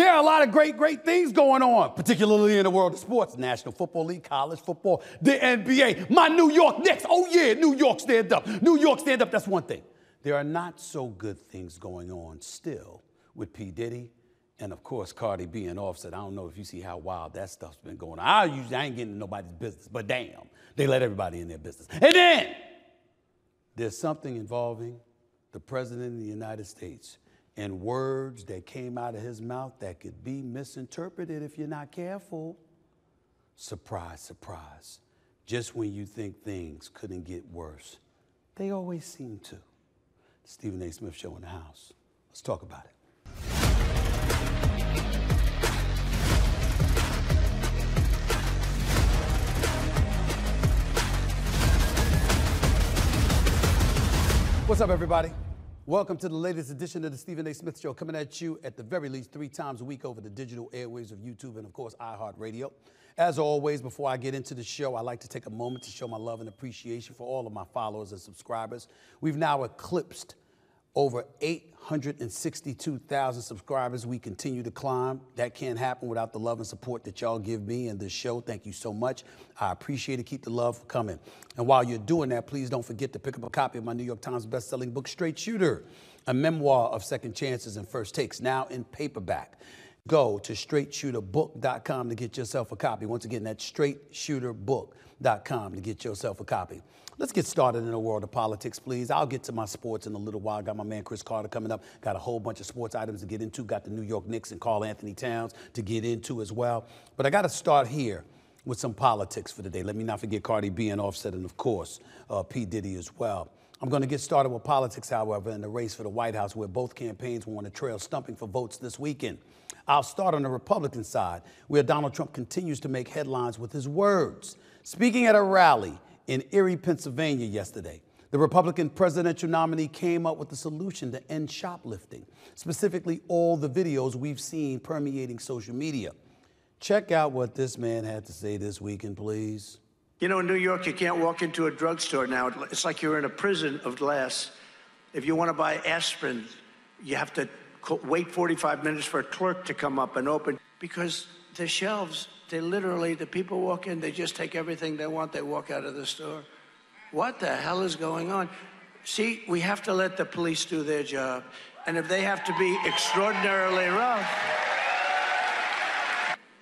There are a lot of great things going on, particularly in the world of sports. National Football League, college football, the NBA, my New York Knicks. Oh, yeah, New York stand up. New York stand up, that's one thing. There are not so good things going on still with P. Diddy and, of course, Cardi B and Offset. I don't know if you see how wild that stuff's been going on. I ain't getting into nobody's business, but damn, they let everybody in their business. And then there's something involving the President of the United States and words that came out of his mouth that could be misinterpreted if you're not careful. Surprise, surprise. Just when you think things couldn't get worse, they always seem to. The Stephen A. Smith Show in the house. Let's talk about it. What's up, everybody? Welcome to the latest edition of the Stephen A. Smith Show, coming at you at the very least 3 times a week over the digital airwaves of YouTube and, of course, iHeartRadio. As always, before I get into the show, I like to take a moment to show my love and appreciation for all of my followers and subscribers. We've now eclipsed over 862,000 subscribers. We continue to climb. That can't happen without the love and support that y'all give me and this show. Thank you so much. I appreciate it. Keep the love coming. And while you're doing that, please don't forget to pick up a copy of my New York Times bestselling book, Straight Shooter, a memoir of second chances and first takes, now in paperback. Go to straightshooterbook.com to get yourself a copy. Once again, that's straightshooterbook.com to get yourself a copy. Let's get started in the world of politics, please. I'll get to my sports in a little while. Got my man Chris Carter coming up. Got a whole bunch of sports items to get into. Got the New York Knicks and Karl Anthony Towns to get into as well. But I got to start here with some politics for today. Let me not forget Cardi B and Offset and, of course, P. Diddy as well. I'm going to get started with politics, however, in the race for the White House, where both campaigns were on a trail stumping for votes this weekend. I'll start on the Republican side, where Donald Trump continues to make headlines with his words. Speaking at a rally in Erie, Pennsylvania yesterday, the Republican presidential nominee came up with a solution to end shoplifting, specifically all the videos we've seen permeating social media. Check out what this man had to say this weekend, please. You know, in New York, you can't walk into a drugstore now. It's like you're in a prison of glass. If you want to buy aspirin, you have to wait 45 minutes for a clerk to come up and open, because the shelves, the people walk in, they just take everything they want, they walk out of the store. What the hell is going on? See, we have to let the police do their job. And if they have to be extraordinarily rough,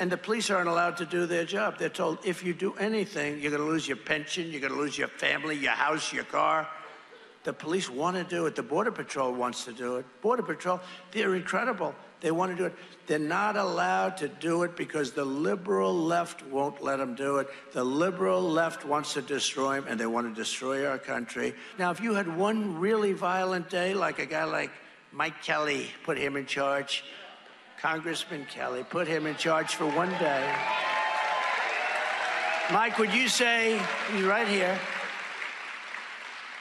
and the police aren't allowed to do their job. They're told, if you do anything, you're going to lose your pension, you're going to lose your family, your house, your car. The police want to do it. The Border Patrol wants to do it. Border Patrol, they're incredible. They want to do it. They're not allowed to do it because the liberal left won't let them do it. The liberal left wants to destroy them, and they want to destroy our country. Now, if you had one really violent day, like a guy like Mike Kelly, put him in charge, Congressman Kelly, put him in charge for one day. Mike, would you say, he's right here,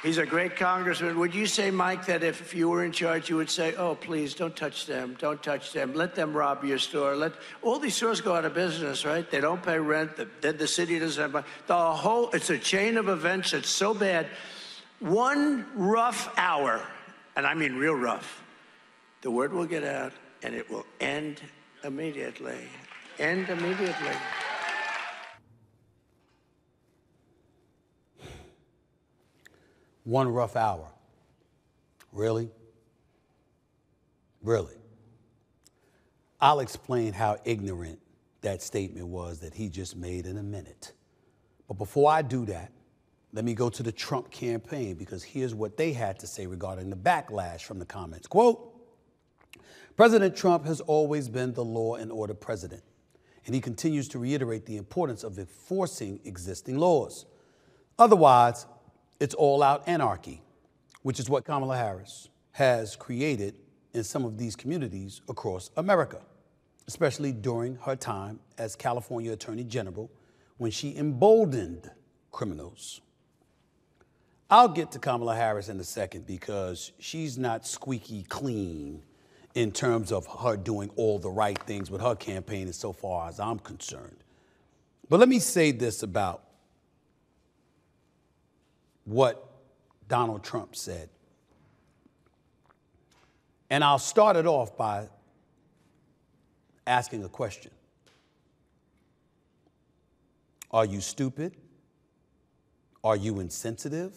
he's a great congressman. Would you say, Mike, that if you were in charge, you would say, oh, please, don't touch them, don't touch them. Let them rob your store. Let all these stores go out of business, right? They don't pay rent. The city doesn't have money. It's a chain of events that's so bad. One rough hour, and I mean real rough, the word will get out and it will end immediately. End immediately. One rough hour. Really? Really? I'll explain how ignorant that statement was that he just made in a minute. But before I do that, let me go to the Trump campaign, because here's what they had to say regarding the backlash from the comments. Quote, President Trump has always been the law and order president, and he continues to reiterate the importance of enforcing existing laws. Otherwise, it's all-out anarchy, which is what Kamala Harris has created in some of these communities across America, especially during her time as California Attorney General, when she emboldened criminals. I'll get to Kamala Harris in a second, because she's not squeaky clean in terms of her doing all the right things with her campaign, as so far as I'm concerned. But let me say this about what Donald Trump said. And I'll start it off by asking a question. Are you stupid? Are you insensitive?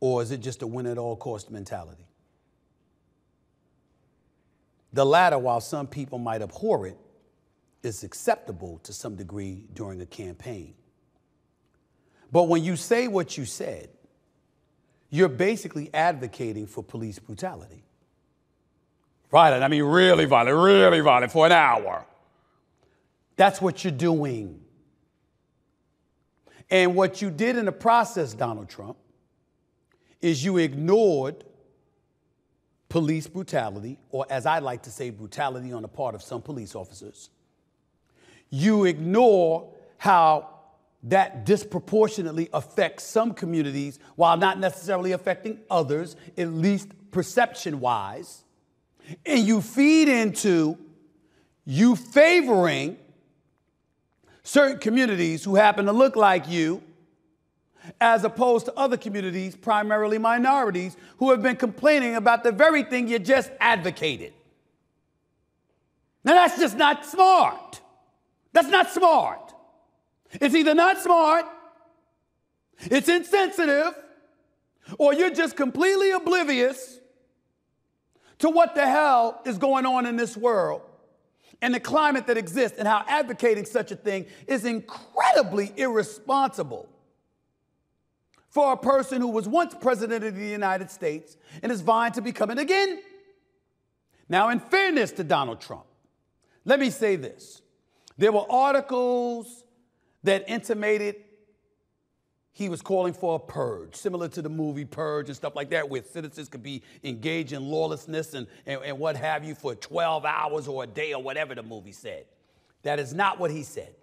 Or is it just a win-at-all-cost mentality? The latter, while some people might abhor it, is acceptable to some degree during a campaign. But when you say what you said, you're basically advocating for police brutality. Violent, I mean really violent for an hour. That's what you're doing. And what you did in the process, Donald Trump, is you ignored police brutality, or as I like to say, brutality on the part of some police officers. You ignore how that disproportionately affects some communities while not necessarily affecting others, at least perception-wise. And you feed into you favoring certain communities who happen to look like you, as opposed to other communities, primarily minorities, who have been complaining about the very thing you just advocated. Now, that's just not smart. That's not smart. It's either not smart, it's insensitive, or you're just completely oblivious to what the hell is going on in this world and the climate that exists, and how advocating such a thing is incredibly irresponsible for a person who was once president of the United States and is vying to become it again. Now, in fairness to Donald Trump, let me say this. There were articles that intimated he was calling for a purge, similar to the movie Purge and stuff like that, where citizens could be engaged in lawlessness and what have you for 12 hours or a day or whatever the movie said. That is not what he said.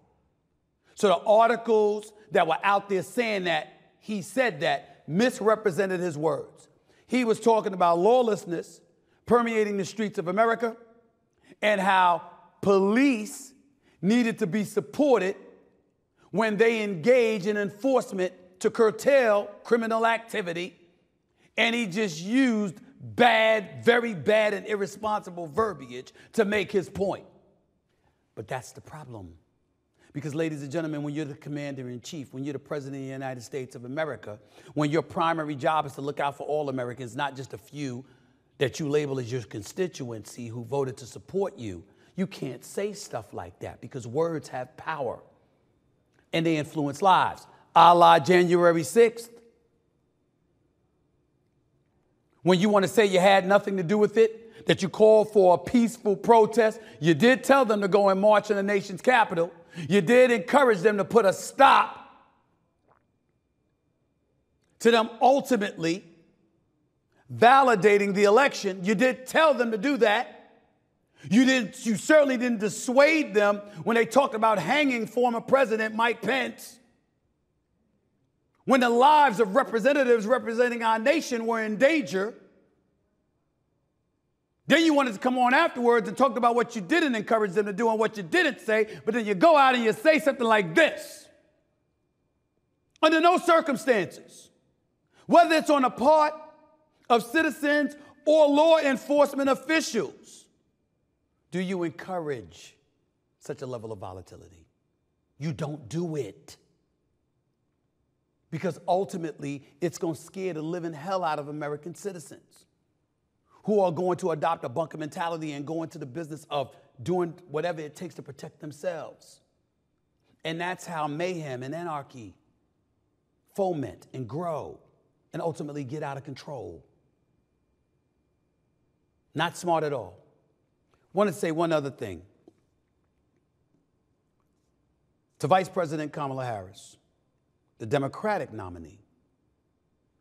So the articles that were out there saying that he said that misrepresented his words. He was talking about lawlessness permeating the streets of America and how police needed to be supported when they engage in enforcement to curtail criminal activity, and he just used bad, very bad and irresponsible verbiage to make his point. But that's the problem. Because, ladies and gentlemen, when you're the commander-in-chief, when you're the president of the United States of America, when your primary job is to look out for all Americans, not just a few that you label as your constituency who voted to support you, you can't say stuff like that because words have power. And they influence lives. A la January 6th. When you want to say you had nothing to do with it, that you called for a peaceful protest, you did tell them to go and march in the nation's capital. You did encourage them to put a stop to them ultimately validating the election. You did tell them to do that. You certainly didn't dissuade them when they talked about hanging former President Mike Pence. When the lives of representatives representing our nation were in danger, then you wanted to come on afterwards and talk about what you didn't encourage them to do and what you didn't say, but then you go out and you say something like this. Under no circumstances, whether it's on the part of citizens or law enforcement officials, do you encourage such a level of volatility? You don't do it. Because ultimately, it's going to scare the living hell out of American citizens who are going to adopt a bunker mentality and go into the business of doing whatever it takes to protect themselves. And that's how mayhem and anarchy foment and grow and ultimately get out of control. Not smart at all. Want to say one other thing. To Vice President Kamala Harris, the Democratic nominee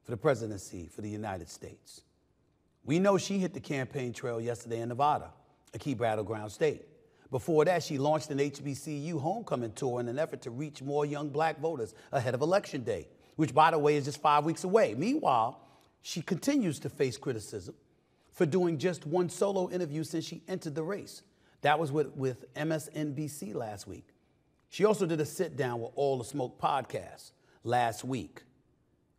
for the presidency for the United States. We know she hit the campaign trail yesterday in Nevada, a key battleground state. Before that, she launched an HBCU homecoming tour in an effort to reach more young black voters ahead of Election Day, which, by the way, is just 5 weeks away. Meanwhile, she continues to face criticism for doing just one solo interview since she entered the race. That was with MSNBC last week. She also did a sit-down with All the Smoke podcast last week.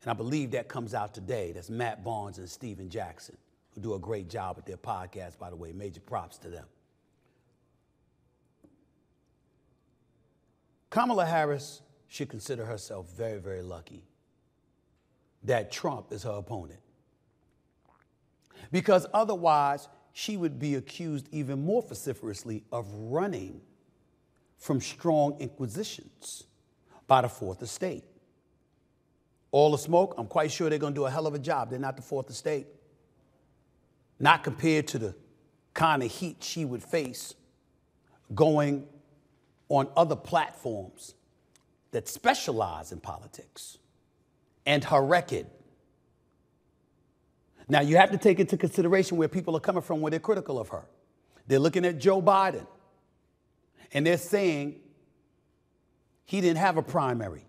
And I believe that comes out today. That's Matt Barnes and Steven Jackson. who do a great job with their podcast, by the way. Major props to them. Kamala Harris should consider herself very, very lucky that Trump is her opponent. Because otherwise, she would be accused even more vociferously of running from strong inquisitions by the Fourth Estate. All the smoke, I'm quite sure they're going to do a hell of a job. They're not the Fourth Estate. Not compared to the kind of heat she would face going on other platforms that specialize in politics, and her record. Now, you have to take into consideration where people are coming from when they're critical of her. They're looking at Joe Biden, and they're saying he didn't have a primary.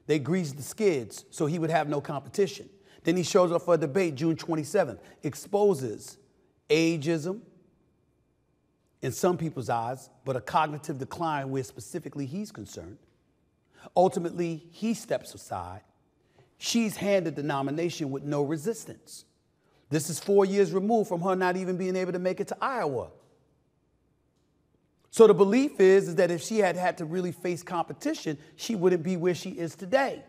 They greased the skids so he would have no competition. Then he shows up for a debate June 27th, exposes ageism in some people's eyes, but a cognitive decline where specifically he's concerned. Ultimately, he steps aside. She's handed the nomination with no resistance. This is 4 years removed from her not even being able to make it to Iowa. So the belief is that if she had had to really face competition, she wouldn't be where she is today.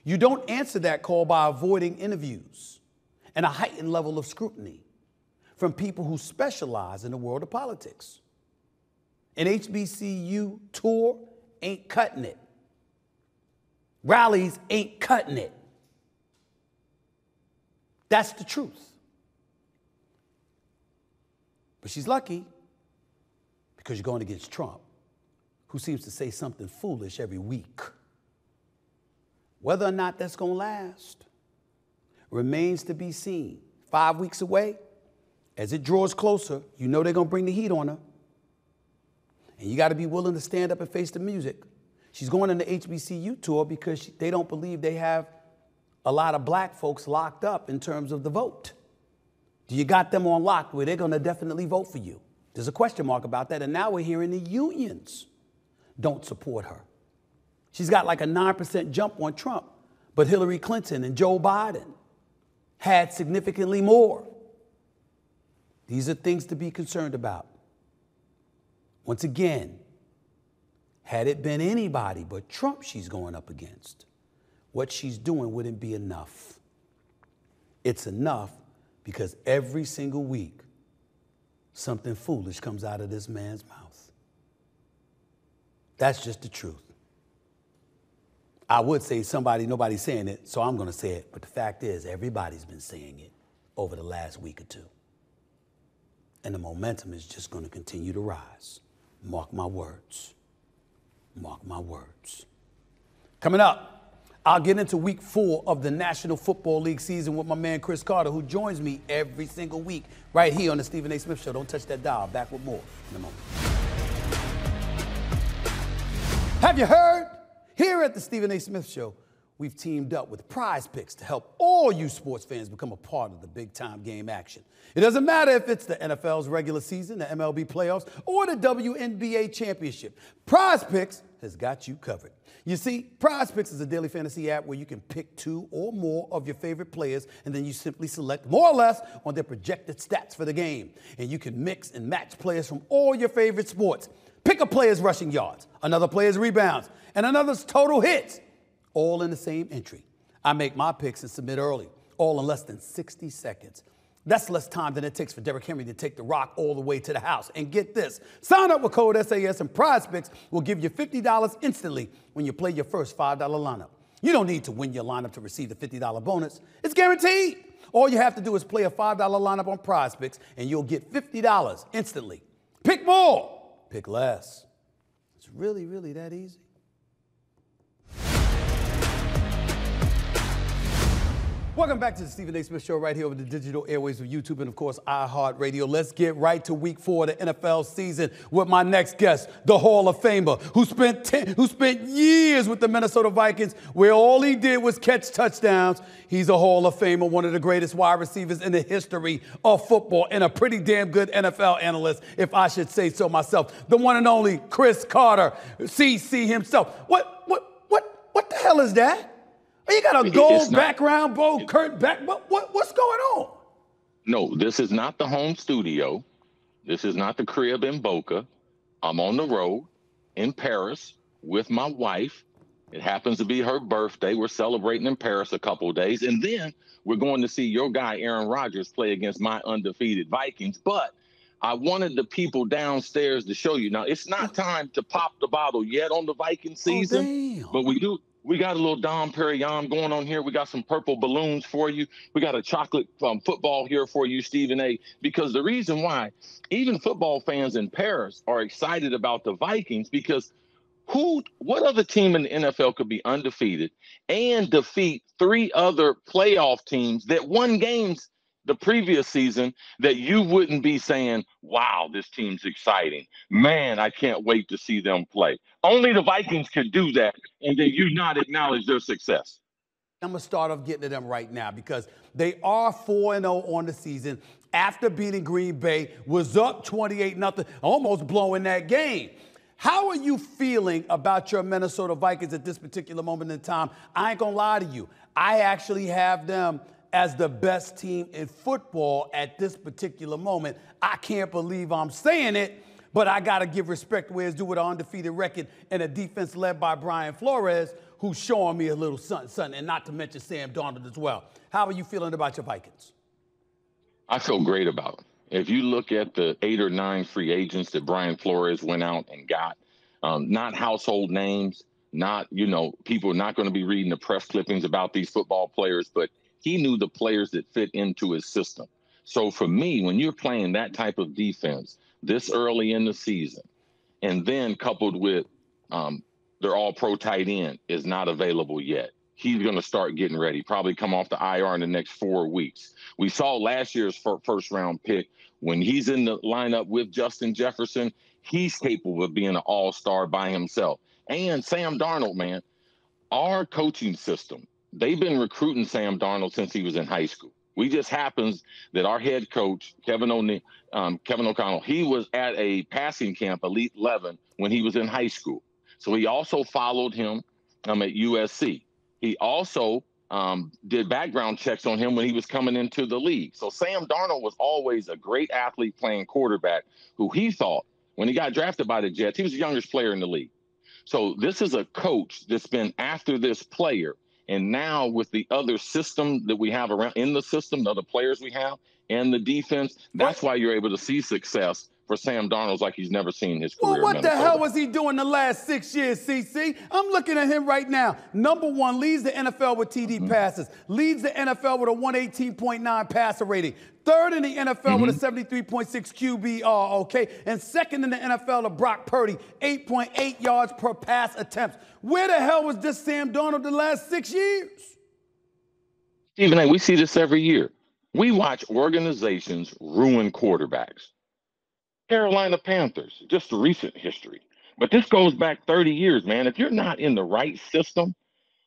You don't answer that call by avoiding interviews and a heightened level of scrutiny from people who specialize in the world of politics. An HBCU tour ain't cutting it. Rallies ain't cutting it. That's the truth. But she's lucky because you're going against Trump, who seems to say something foolish every week. Whether or not that's going to last remains to be seen. 5 weeks away, as it draws closer, you know they're going to bring the heat on her. And you got to be willing to stand up and face the music. She's going on the HBCU tour because they don't believe they have a lot of black folks locked up in terms of the vote. Do you got them on lock where they're going to definitely vote for you? There's a question mark about that, and now we're hearing the unions don't support her. She's got like a 9% jump on Trump, but Hillary Clinton and Joe Biden had significantly more. These are things to be concerned about. Once again, had it been anybody but Trump she's going up against, what she's doing wouldn't be enough. It's enough because every single week, something foolish comes out of this man's mouth. That's just the truth. I would say nobody's saying it, so I'm going to say it. But the fact is, everybody's been saying it over the last week or two. And the momentum is just going to continue to rise. Mark my words. Mark my words. Coming up, I'll get into week 4 of the National Football League season with my man Chris Carter, who joins me every single week right here on the Stephen A. Smith Show. Don't touch that dial. Back with more in a moment. Have you heard? Here at the Stephen A. Smith Show, we've teamed up with Prize Picks to help all you sports fans become a part of the big-time game action. It doesn't matter if it's the NFL's regular season, the MLB playoffs, or the WNBA championship. Prize Picks has got you covered. You see, Prize Picks is a daily fantasy app where you can pick 2 or more of your favorite players, and then you simply select more or less on their projected stats for the game. And you can mix and match players from all your favorite sports. Pick a player's rushing yards, another player's rebounds, and another's total hits, all in the same entry. I make my picks and submit early, all in less than 60 seconds. That's less time than it takes for Derrick Henry to take the rock all the way to the house. And get this, sign up with code SAS and Prize Picks will give you $50 instantly when you play your first $5 lineup. You don't need to win your lineup to receive the $50 bonus. It's guaranteed. All you have to do is play a $5 lineup on Prize Picks and you'll get $50 instantly. Pick more. Pick less. It's really, really that easy. Welcome back to the Stephen A. Smith Show right here over the digital airwaves of YouTube and, of course, iHeartRadio. Let's get right to week 4 of the NFL season with my next guest, the Hall of Famer, who spent years with the Minnesota Vikings, where all he did was catch touchdowns. He's a Hall of Famer, one of the greatest wide receivers in the history of football, and a pretty damn good NFL analyst, if I should say so myself. The one and only Chris Carter, CC himself. What the hell is that? You got a gold background, bow, curtain back. What's going on? No, this is not the home studio. This is not the crib in Boca. I'm on the road in Paris with my wife. It happens to be her birthday. We're celebrating in Paris a couple of days. And then we're going to see your guy, Aaron Rodgers, play against my undefeated Vikings. But I wanted the people downstairs to show you. Now, it's not time to pop the bottle yet on the Viking Oh, season, damn. but we do. We got a little Dom Perignon going on here. We got some purple balloons for you. We got a chocolate football here for you, Stephen A. Because the reason why even football fans in Paris are excited about the Vikings because what other team in the NFL could be undefeated and defeat three other playoff teams that won games the previous season that you wouldn't be saying, wow, this team's exciting. Man, I can't wait to see them play. Only the Vikings could do that, and then you not acknowledge their success. I'm going to start off getting to them right now because they are 4-0 on the season after beating Green Bay, was up 28-0, almost blowing that game. How are you feeling about your Minnesota Vikings at this particular moment in time? I ain't going to lie to you. I actually have them as the best team in football at this particular moment. I can't believe I'm saying it, but I got to give respect where it's due with an undefeated record and a defense led by Brian Flores, who's showing me a little something, and not to mention Sam Darnold as well. How are you feeling about your Vikings? I feel great about them. If you look at the 8 or 9 free agents that Brian Flores went out and got, not household names, not, people are not going to be reading the press clippings about these football players, but he knew the players that fit into his system. So for me, when you're playing that type of defense this early in the season, and then coupled with their all-pro tight end is not available yet. He's going to start getting ready, probably come off the IR in the next 4 weeks. We saw last year's first-round pick. When he's in the lineup with Justin Jefferson, he's capable of being an all-star by himself. And Sam Darnold, man, our coaching system, they've been recruiting Sam Darnold since he was in high school. We just happens that our head coach, Kevin O'Connell, he was at a passing camp, Elite 11, when he was in high school. So he also followed him at USC. He also did background checks on him when he was coming into the league. So Sam Darnold was always a great athlete playing quarterback who he thought, when he got drafted by the Jets, he was the youngest player in the league. So this is a coach that's been after this player. And now with the other system that we have around in the system, the other players we have and the defense, that's why you're able to see success for Sam Darnold like he's never seen in his career. Well, what the hell was he doing the last 6 years, CC? I'm looking at him right now. Number one, leads the NFL with TD passes, leads the NFL with a 118.9 passer rating, third in the NFL with a 73.6 QBR, okay? And second in the NFL to Brock Purdy, 8.8 yards per pass attempts. Where the hell was this Sam Darnold the last 6 years? Stephen A., we see this every year. We watch organizations ruin quarterbacks. Carolina Panthers, just recent history. But this goes back 30 years, man. If you're not in the right system,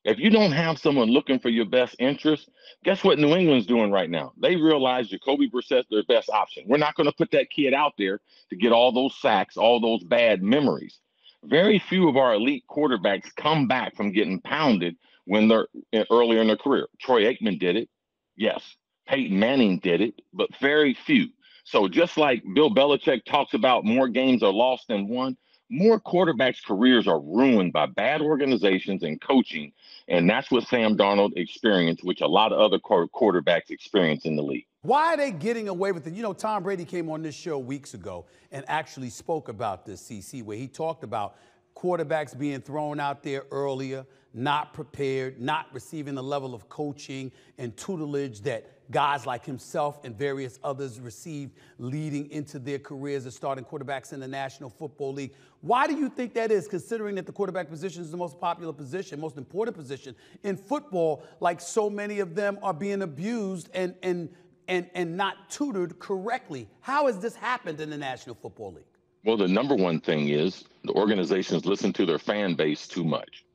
if you don't have someone looking for your best interest, guess what New England's doing right now? They realize Jacoby Brissett's their best option. We're not going to put that kid out there to get all those sacks, all those bad memories. Very few of our elite quarterbacks come back from getting pounded when they're earlier in their career. Troy Aikman did it. Yes. Peyton Manning did it, but very few. So just like Bill Belichick talks about more games are lost than won, more quarterbacks' careers are ruined by bad organizations and coaching. And that's what Sam Darnold experienced, which a lot of other quarterbacks experience in the league. Why are they getting away with it? You know, Tom Brady came on this show weeks ago and actually spoke about this, CC, where he talked about quarterbacks being thrown out there earlier, not prepared, not receiving the level of coaching and tutelage that guys like himself and various others received leading into their careers as starting quarterbacks in the National Football League. Why do you think that is, considering that the quarterback position is the most popular position, most important position in football, like so many of them are being abused and not tutored correctly? How has this happened in the National Football League? Well, the number one thing is the organizations listen to their fan base too much.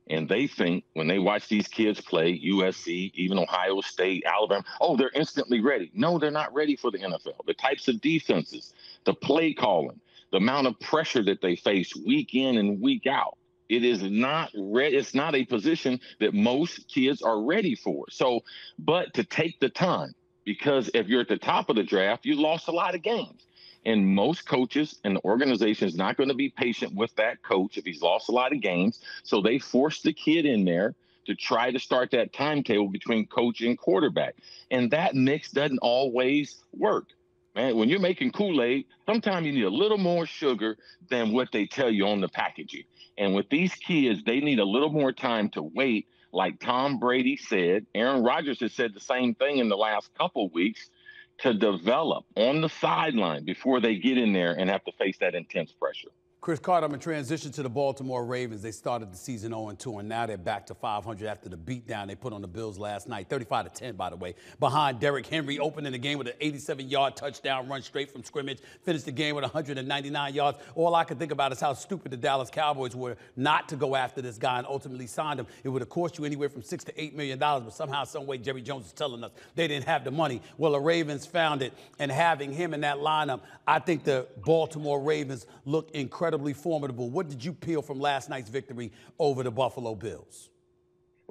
And they think when they watch these kids play, USC, even Ohio State, Alabama, oh, they're instantly ready. No, they're not ready for the NFL. The types of defenses, the play calling, the amount of pressure that they face week in and week out. It is not it's not a position that most kids are ready for. So, but to take the time, because if you're at the top of the draft, you lost a lot of games. And most coaches and the organization is not going to be patient with that coach if he's lost a lot of games. So they force the kid in there to try to start that timetable between coach and quarterback. And that mix doesn't always work. Man, when you're making Kool-Aid, sometimes you need a little more sugar than what they tell you on the packaging. And with these kids, they need a little more time to wait. Like Tom Brady said, Aaron Rodgers has said the same thing in the last couple of weeks, to develop on the sideline before they get in there and have to face that intense pressure. Chris Carter, I'm in transition to the Baltimore Ravens. They started the season 0-2, and now they're back to 500 after the beatdown they put on the Bills last night. 35-10, by the way, behind Derrick Henry, opening the game with an 87-yard touchdown run straight from scrimmage, finished the game with 199 yards. All I can think about is how stupid the Dallas Cowboys were not to go after this guy and ultimately signed him. It would have cost you anywhere from $6 to $8 million, but somehow, some way, Jerry Jones is telling us they didn't have the money. Well, the Ravens found it, and having him in that lineup, I think the Baltimore Ravens look incredibly formidable. What did you peel from last night's victory over the Buffalo Bills?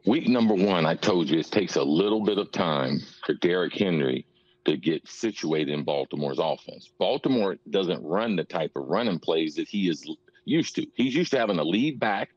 Week number one, I told you it takes a little bit of time for Derrick Henry to get situated in Baltimore's offense. Baltimore doesn't run the type of running plays that he is used to. He's used to having a lead back,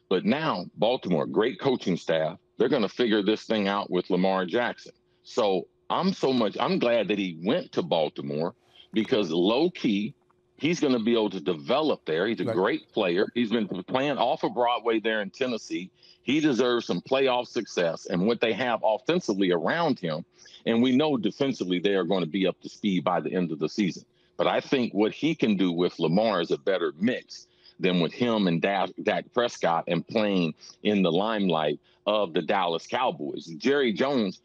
but now Baltimore, great coaching staff, they're going to figure this thing out with Lamar Jackson. So I'm glad that he went to Baltimore, because low key, he's going to be able to develop there. He's a great player. He's been playing off of Broadway there in Tennessee. He deserves some playoff success and what they have offensively around him. And we know defensively they are going to be up to speed by the end of the season. But I think what he can do with Lamar is a better mix than with him and Dak Prescott and playing in the limelight of the Dallas Cowboys. Jerry Jones,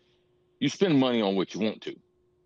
you spend money on what you want to.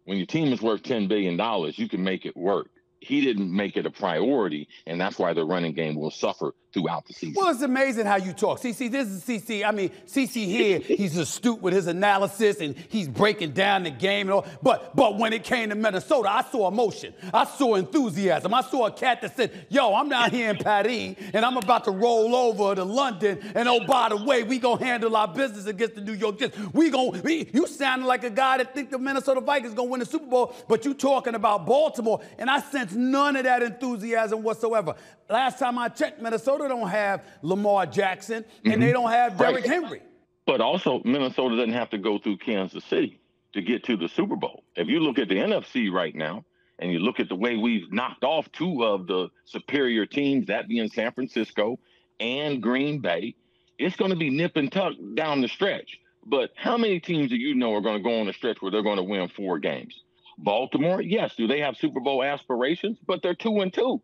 When your team is worth $10 billion, you can make it work. He didn't make it a priority, and that's why the running game will suffer throughout the season. Well, it's amazing how you talk. CC, this is CC. I mean, CC here, he's astute with his analysis, and he's breaking down the game and all. But when it came to Minnesota, I saw emotion. I saw enthusiasm. I saw a cat that said, yo, I'm down here in Paris, and I'm about to roll over to London, and oh, by the way, we going to handle our business against the New York Jets. You sounding like a guy that think the Minnesota Vikings going to win the Super Bowl, but you talking about Baltimore, and I sense none of that enthusiasm whatsoever. Last time I checked, Minnesota don't have Lamar Jackson, and they don't have Derrick Henry. But also, Minnesota doesn't have to go through Kansas City to get to the Super Bowl. If you look at the NFC right now, and you look at the way we've knocked off two of the superior teams, that being San Francisco and Green Bay, it's going to be nip and tuck down the stretch. But how many teams do you know are going to go on a stretch where they're going to win 4 games? Baltimore, yes. Do they have Super Bowl aspirations? But they're 2-2.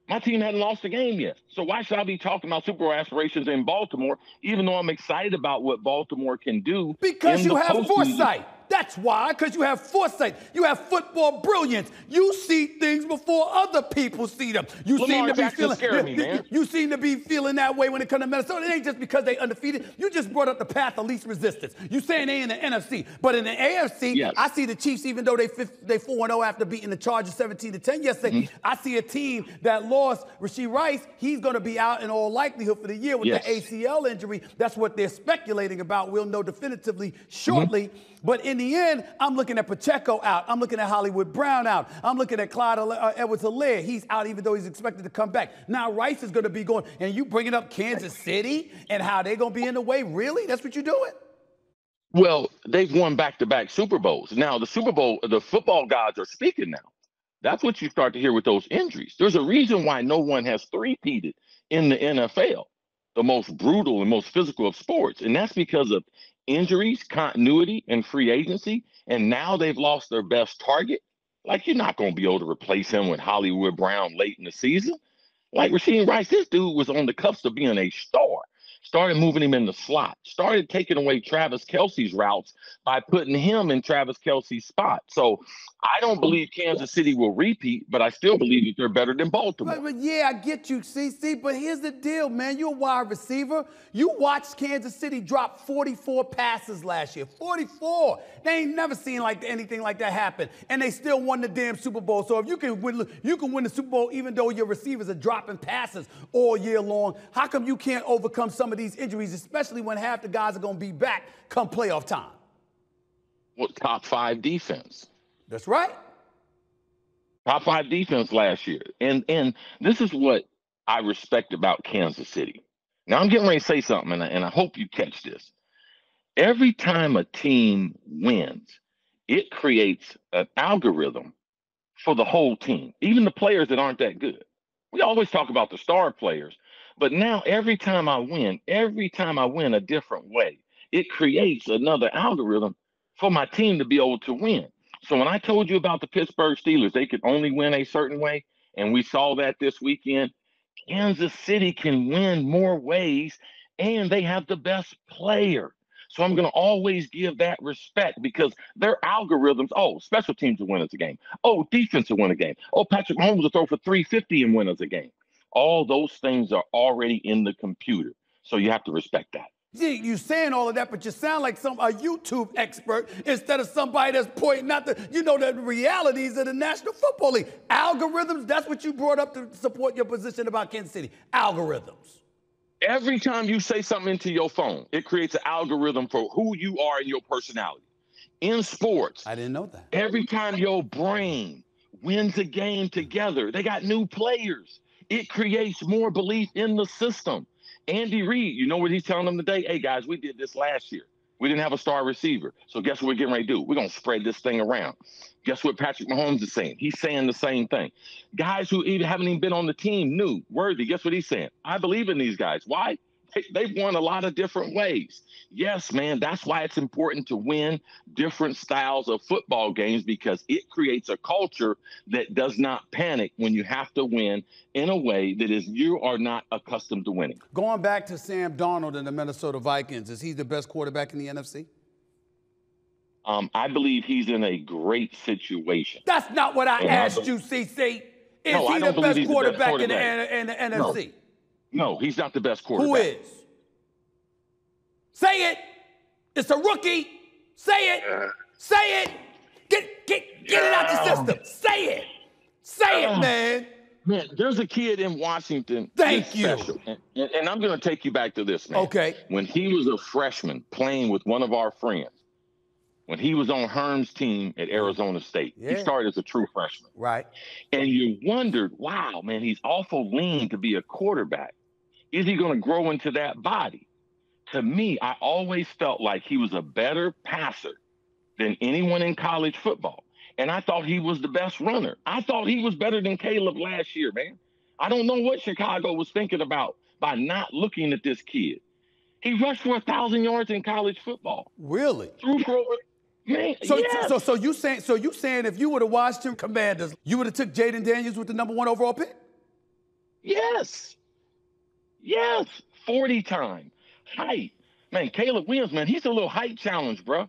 My team hadn't lost a game yet. So why should I be talking about Super Bowl aspirations in Baltimore, even though I'm excited about what Baltimore can do? Because you have foresight. That's why, because you have foresight. You have football brilliance. You see things before other people see them. You seem to be feeling that way when it comes to Minnesota. It ain't just because they undefeated. You just brought up the path of least resistance. You saying they in the NFC, but in the AFC, yes. I see the Chiefs, even though they 4-0 after beating the Chargers 17-10 yesterday. I see a team that lost Rashee Rice. He's going to be out in all likelihood for the year with the ACL injury. That's what they're speculating about. We'll know definitively shortly. But in the end, I'm looking at Pacheco out. I'm looking at Hollywood Brown out. I'm looking at Clyde Edwards-Helaire. He's out even though he's expected to come back. Now Rice is going to be going. And you bringing up Kansas City and how they're going to be in the way? Really? That's what you're doing? Well, they've won back-to-back Super Bowls. Now, the Super Bowl, the football gods are speaking now. That's what you start to hear with those injuries. There's a reason why no one has three-peated in the NFL, the most brutal and most physical of sports. And that's because of injuries, continuity, and free agency, and now they've lost their best target. Like, you're not going to be able to replace him with Hollywood Brown late in the season. Like Rashee Rice, this dude was on the cusp of being a star. Started moving him in the slot. Started taking away Travis Kelce's routes by putting him in Travis Kelce's spot. So I don't believe Kansas City will repeat, but I still believe that they're better than Baltimore. But yeah, I get you, CC, but here's the deal, man. You're a wide receiver. You watched Kansas City drop 44 passes last year. 44. They ain't never seen anything like that happen, and they still won the damn Super Bowl. So if you can win the Super Bowl even though your receivers are dropping passes all year long, how come you can't overcome some of these injuries, especially when half the guys are going to be back come playoff time? Well, top 5 defense. That's right. Top 5 defense last year. And this is what I respect about Kansas City. Now I'm getting ready to say something, and I hope you catch this. Every time a team wins, it creates an algorithm for the whole team, even the players that aren't that good. We always talk about the star players, but now every time I win a different way, it creates another algorithm for my team to be able to win. So when I told you about the Pittsburgh Steelers, they could only win a certain way, and we saw that this weekend. Kansas City can win more ways, and they have the best player. So I'm going to always give that respect because their algorithms, oh, special teams will win us a game. Oh, defense will win a game. Oh, Patrick Mahomes will throw for 350 and win us a game. All those things are already in the computer. So you have to respect that. See, you saying all of that, but you sound like a YouTube expert instead of somebody that's pointing out the realities of the National Football League. Algorithms, that's what you brought up to support your position about Kansas City. Algorithms. Every time you say something into your phone, it creates an algorithm for who you are and your personality. In sports, I didn't know that. Every time your brain wins a game together, they got new players. It creates more belief in the system. Andy Reid, you know what he's telling them today? Hey, guys, we did this last year. We didn't have a star receiver. So guess what we're getting ready to do? We're going to spread this thing around. Guess what Patrick Mahomes is saying? He's saying the same thing. Guys who haven't even been on the team knew. Worthy, guess what he's saying? I believe in these guys. Why? They've won a lot of different ways. Yes, man, that's why it's important to win different styles of football games because it creates a culture that does not panic when you have to win in a way that is you are not accustomed to winning. Going back to Sam Darnold and the Minnesota Vikings, is he the best quarterback in the NFC? I believe he's in a great situation. That's not what I asked you, CC. Is he the best quarterback in the NFC? No, he's not the best quarterback. Who is? Say it. It's a rookie. Say it. Say it. Get it out your system. Say it. Say it, man. Man, there's a kid in Washington. Thank you. And I'm going to take you back to this, man. Okay. When he was a freshman playing with one of our friends, when he was on Herm's team at Arizona State, he started as a true freshman. Right. And you wondered, wow, man, he's awful lean to be a quarterback. Is he going to grow into that body? To me, I always felt like he was a better passer than anyone in college football. And I thought he was the best runner. I thought he was better than Caleb last year, man. I don't know what Chicago was thinking about by not looking at this kid. He rushed for 1,000 yards in college football. Really? Threw for over. Man, so you saying if you would have watched him Commanders, you would have took Jaden Daniels with the #1 overall pick? Yes. 40 time. Height. Man, Caleb Williams, man, he's a little height challenge, bro.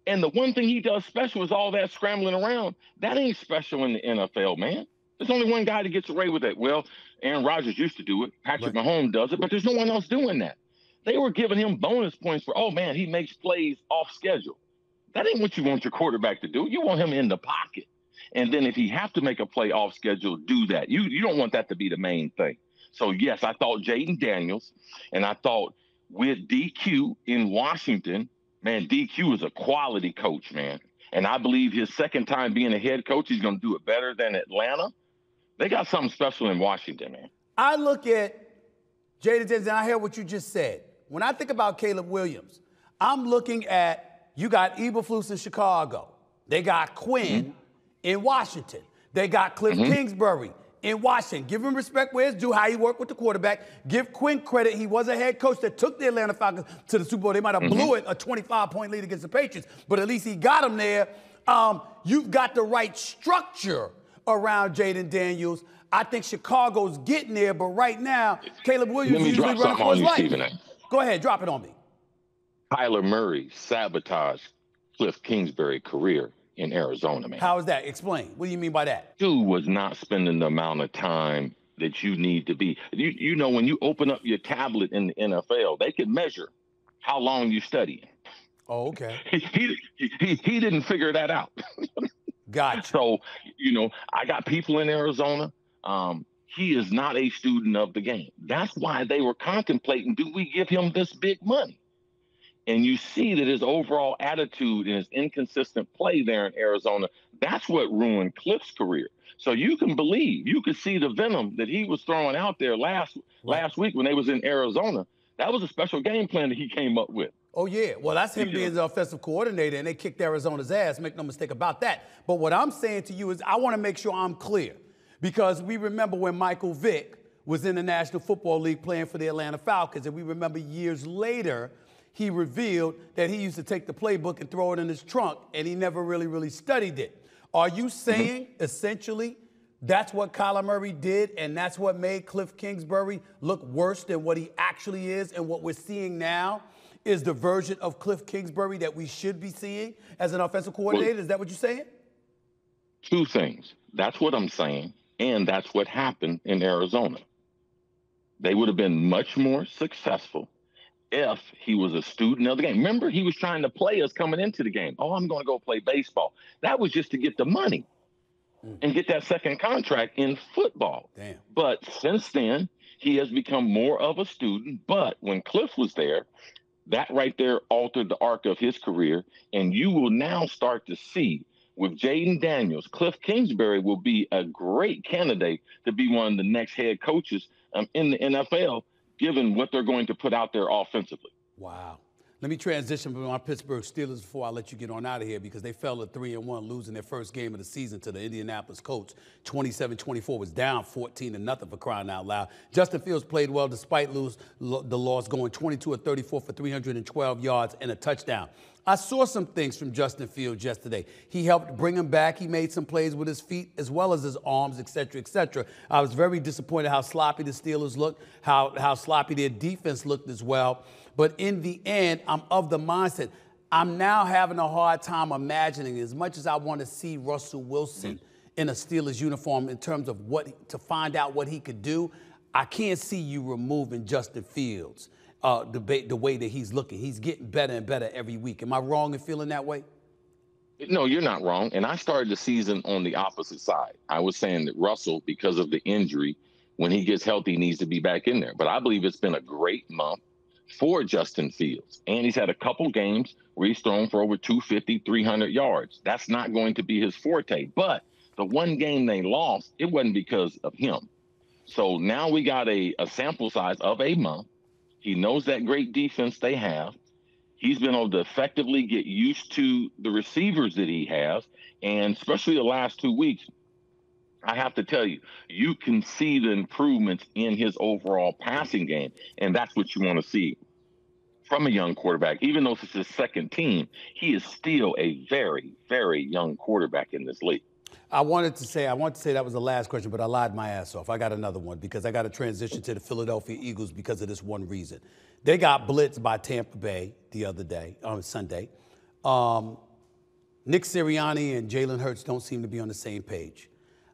And the one thing he does special is all that scrambling around. That ain't special in the NFL, man. There's only one guy that gets away with it. Well, Aaron Rodgers used to do it. Patrick Mahomes does it, but there's no one else doing that. They were giving him bonus points for, oh, man, he makes plays off schedule. That ain't what you want your quarterback to do. You want him in the pocket. And then if he have to make a play off schedule, do that. You don't want that to be the main thing. So, yes, I thought Jaden Daniels, and I thought with DQ in Washington, man, DQ is a quality coach, man. And I believe his second time being a head coach, he's going to do it better than Atlanta. They got something special in Washington, man. I look at Jaden Daniels, and I hear what you just said. When I think about Caleb Williams, I'm looking at you got Eberflus in Chicago. They got Quinn in Washington. They got Cliff Kingsbury in Washington. Give him respect where it's due, how he worked with the quarterback. Give Quinn credit. He was a head coach that took the Atlanta Falcons to the Super Bowl. They might have blew it, a 25-point lead against the Patriots, but at least he got them there. You've got the right structure around Jaden Daniels. I think Chicago's getting there, but right now, Caleb Williams is usually running for his life. Go ahead, drop it on me. Kyler Murray sabotaged Cliff Kingsbury's career in Arizona, man. How is that? Explain. What do you mean by that? Dude was not spending the amount of time that you need to be. You know, when you open up your tablet in the NFL, they can measure how long you studying. Oh, okay. He didn't figure that out. Gotcha. So, you know, I got people in Arizona. He is not a student of the game. That's why they were contemplating, do we give him this big money? And you see that his overall attitude and his inconsistent play there in Arizona, that's what ruined Cliff's career. So you can believe, you could see the venom that he was throwing out there last week when they was in Arizona. That was a special game plan that he came up with. Oh, yeah. Well, that's him being the offensive coordinator, and they kicked Arizona's ass. Make no mistake about that. But what I'm saying to you is I want to make sure I'm clear, because we remember when Michael Vick was in the National Football League playing for the Atlanta Falcons, and we remember years later he revealed that he used to take the playbook and throw it in his trunk, and he never really studied it. Are you saying, essentially, that's what Kyler Murray did, and that's what made Cliff Kingsbury look worse than what he actually is, and what we're seeing now is the version of Cliff Kingsbury that we should be seeing as an offensive coordinator? Well, is that what you're saying? Two things. That's what I'm saying, and that's what happened in Arizona. They would have been much more successful if he was a student of the game. Remember, he was trying to play us coming into the game. Oh, I'm going to go play baseball. That was just to get the money and get that second contract in football. Damn. But since then, he has become more of a student. But when Cliff was there, that right there altered the arc of his career. And you will now start to see with Jaden Daniels, Cliff Kingsbury will be a great candidate to be one of the next head coaches in the NFL, given what they're going to put out there offensively. Wow. Let me transition from my Pittsburgh Steelers before I let you get on out of here, because they fell to 3-1, losing their first game of the season to the Indianapolis Colts. 27-24 was down 14-0 for crying out loud. Justin Fields played well despite the loss, going 22-34 for 312 yards and a touchdown. I saw some things from Justin Fields yesterday. He helped bring him back. He made some plays with his feet as well as his arms, et cetera, et cetera. I was very disappointed how sloppy the Steelers looked, how sloppy their defense looked as well. But in the end, I'm of the mindset, I'm now having a hard time imagining, as much as I want to see Russell Wilson in a Steelers uniform in terms of to find out what he could do, I can't see you removing Justin Fields. The way that he's looking. He's getting better and better every week. Am I wrong in feeling that way? No, you're not wrong. And I started the season on the opposite side. I was saying that Russell, because of the injury, when he gets healthy, needs to be back in there. But I believe it's been a great month for Justin Fields. And he's had a couple games where he's thrown for over 250, 300 yards. That's not going to be his forte. But the one game they lost, it wasn't because of him. So now we got a sample size of a month. He knows that great defense they have. He's been able to effectively get used to the receivers that he has. And especially the last 2 weeks, I have to tell you, you can see the improvements in his overall passing game. And that's what you want to see from a young quarterback. Even though it's his second team, he is still a very, very young quarterback in this league. I wanted to say that was the last question, but I lied my ass off. I got another one because I got to transition to the Philadelphia Eagles because of this one reason. They got blitzed by Tampa Bay the other day, on Sunday. Nick Sirianni and Jalen Hurts don't seem to be on the same page.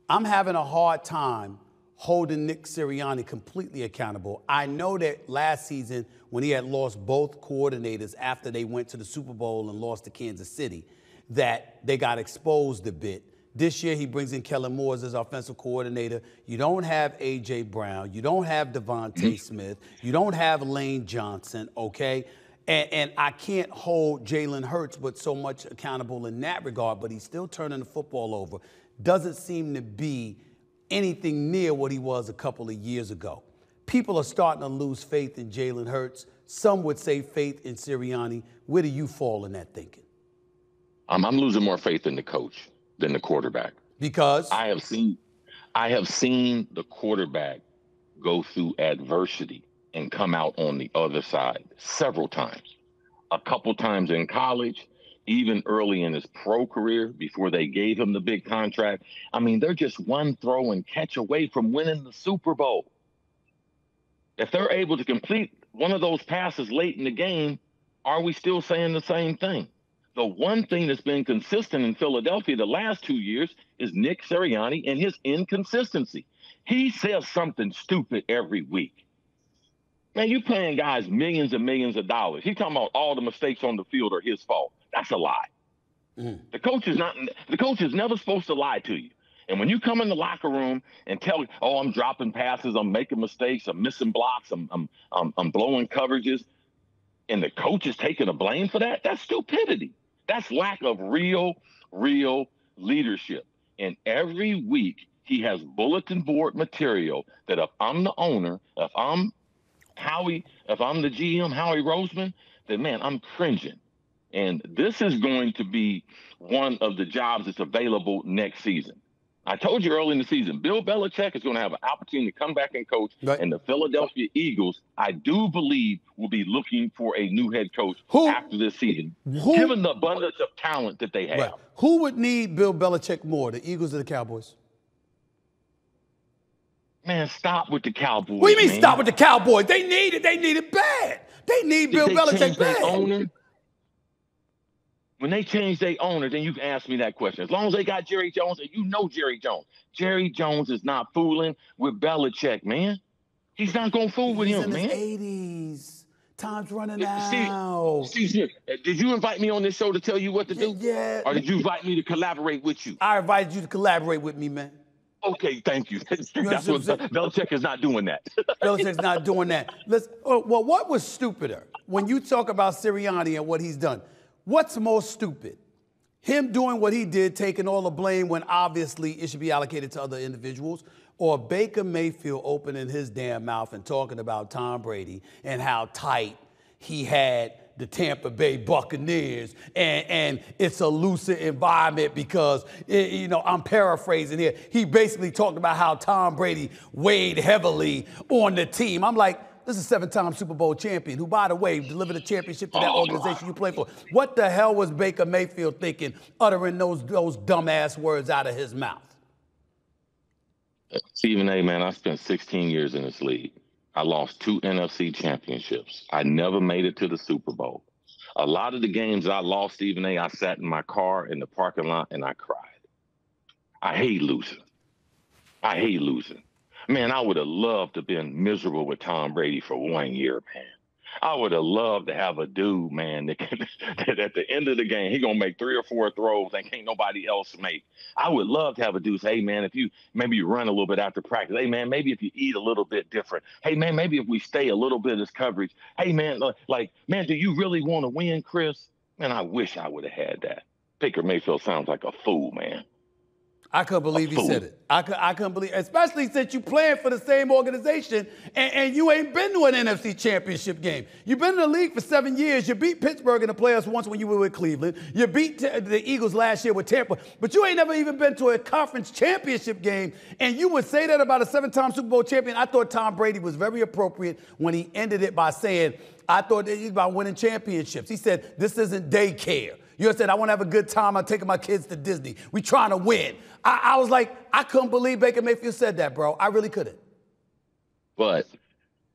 I'm having a hard time holding Nick Sirianni completely accountable. I know that last season when he had lost both coordinators after they went to the Super Bowl and lost to Kansas City, that they got exposed a bit. This year, he brings in Kellen Moore as his offensive coordinator. You don't have A.J. Brown. You don't have Devontae Smith. You don't have Lane Johnson, okay? And I can't hold Jalen Hurts but so much accountable in that regard, but he's still turning the football over. Doesn't seem to be anything near what he was a couple of years ago. People are starting to lose faith in Jalen Hurts. Some would say faith in Sirianni. Where do you fall in that thinking? I'm losing more faith in the coach than the quarterback. Because I have seen the quarterback go through adversity and come out on the other side several times. A couple times in college, even early in his pro career before they gave him the big contract. I mean, they're just one throw and catch away from winning the Super Bowl. If they're able to complete one of those passes late in the game, are we still saying the same thing? The one thing that's been consistent in Philadelphia the last 2 years is Nick Sirianni and his inconsistency. He says something stupid every week. Man, you're paying guys millions and millions of dollars. He's talking about all the mistakes on the field are his fault. That's a lie. The coach is never supposed to lie to you. And when you come in the locker room and tell, oh, I'm dropping passes, I'm making mistakes, I'm missing blocks, I'm blowing coverages. and the coach is taking the blame for that, that's stupidity. That's lack of real leadership. And every week he has bulletin board material that if I'm the owner, if I'm the GM, Howie Roseman, then man, I'm cringing. And this is going to be one of the jobs that's available next season. I told you early in the season, Bill Belichick is going to have an opportunity to come back and coach. Right. And the Philadelphia Eagles, I do believe, will be looking for a new head coach after this season, given the abundance of talent that they have. Right. Who would need Bill Belichick more, the Eagles or the Cowboys? Man, stop with the Cowboys. What do you mean stop with the Cowboys? They need it. They need it bad. They need Bill Belichick bad. When they change their owner, then you can ask me that question. As long as they got Jerry Jones, and you know Jerry Jones is not fooling with Belichick, man. He's not going to fool with him, man. He's in his 80s. Time's running out. Steve, did you invite me on this show to tell you what to do? Yeah. Or did you invite me to collaborate with you? I invited you to collaborate with me, man. Okay, thank you. That's what Belichick is not doing that. Belichick's not doing that. Well, what was stupider when you talk about Sirianni and what he's done? What's more stupid? Him doing what he did, taking all the blame when obviously it should be allocated to other individuals, or Baker Mayfield opening his damn mouth and talking about Tom Brady and how tight he had the Tampa Bay Buccaneers, and it's a looser environment because, I'm paraphrasing here. He basically talked about how Tom Brady weighed heavily on the team. I'm like, this is a 7-time Super Bowl champion who, by the way, delivered a championship to that organization you play for. What the hell was Baker Mayfield thinking, uttering those dumbass words out of his mouth? Stephen A., man, I spent 16 years in this league. I lost 2 NFC championships. I never made it to the Super Bowl. A lot of the games I lost, Stephen A., I sat in my car in the parking lot and I cried. I hate losing. Man, I would have loved to have been miserable with Tom Brady for 1 year, man. I would have loved to have a dude, man, that at the end of the game, he going to make 3 or 4 throws that can't nobody else make. I would love to have a dude say, hey, man, if you run a little bit after practice. Hey, man, maybe if you eat a little bit different. Hey, man, maybe if we stay a little bit of this coverage. Hey, man, man, do you really want to win, Chris? Man, I wish I would have had that. Baker Mayfield sounds like a fool, man. I couldn't believe he said it. I couldn't believe, especially since you playing for the same organization and you ain't been to an NFC championship game. You've been in the league for 7 years. You beat Pittsburgh in the playoffs once when you were with Cleveland. You beat the Eagles last year with Tampa. But you ain't never even been to a conference championship game. And you would say that about a 7-time Super Bowl champion. I thought Tom Brady was very appropriate when he ended it by saying, I thought it was about winning championships. He said, this isn't daycare. You said, I want to have a good time. I'm taking my kids to Disney. We trying to win. I was like, I couldn't believe Baker Mayfield said that, bro. I really couldn't. But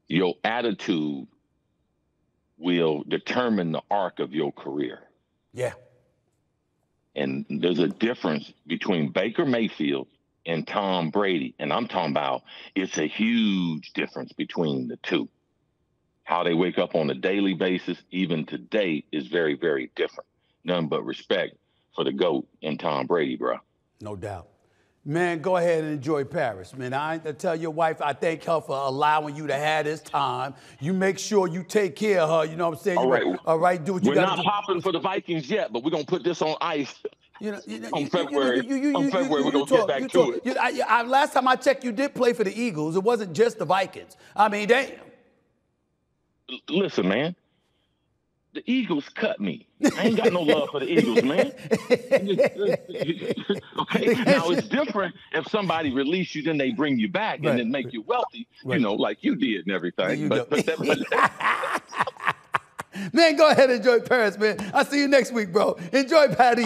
your attitude will determine the arc of your career. Yeah. And there's a difference between Baker Mayfield and Tom Brady. And I'm talking about it's a huge difference between the two. How they wake up on a daily basis, even today, is very, very different. None but respect for the GOAT and Tom Brady, bro. No doubt. Man, go ahead and enjoy Paris, man. I tell your wife I thank her for allowing you to have this time. You make sure you take care of her, you know what I'm saying? All right. All right, do what you got to do. We're not popping for the Vikings yet, but we're going to put this on ice. On February, we're going to get back to it. Last time I checked, you did play for the Eagles. It wasn't just the Vikings. I mean, damn. Listen, man. The Eagles cut me. I ain't got no love for the Eagles, man. Okay, now it's different if somebody release you, then they bring you back and then make you wealthy, like you did and everything. Man, go ahead and enjoy Paris, man. I'll see you next week, bro. Enjoy Patty.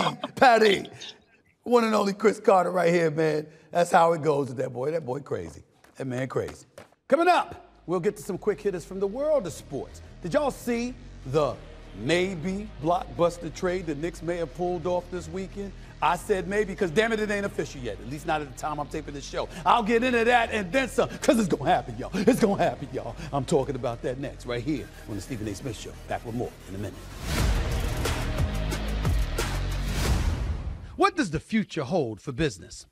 One and only Chris Carter right here, man. That's how it goes with that boy. That boy crazy. That man crazy. Coming up, we'll get to some quick hitters from the world of sports. Did y'all see the maybe blockbuster trade the Knicks may have pulled off this weekend? I said maybe because, damn it, it ain't official yet, at least not at the time I'm taping this show. I'll get into that and then some, because it's going to happen, y'all. It's going to happen, y'all. I'm talking about that next, right here on the Stephen A. Smith Show. Back with more in a minute. What does the future hold for business?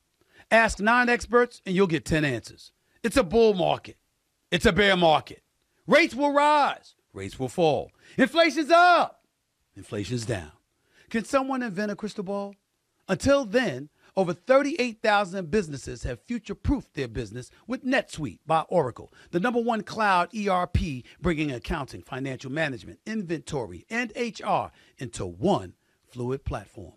Ask 9 experts and you'll get 10 answers. It's a bull market. It's a bear market. Rates will rise. Rates will fall. Inflation's up. Inflation's down. Can someone invent a crystal ball? Until then, over 38,000 businesses have future-proofed their business with NetSuite by Oracle, the #1 cloud ERP, bringing accounting, financial management, inventory, and HR into one fluid platform.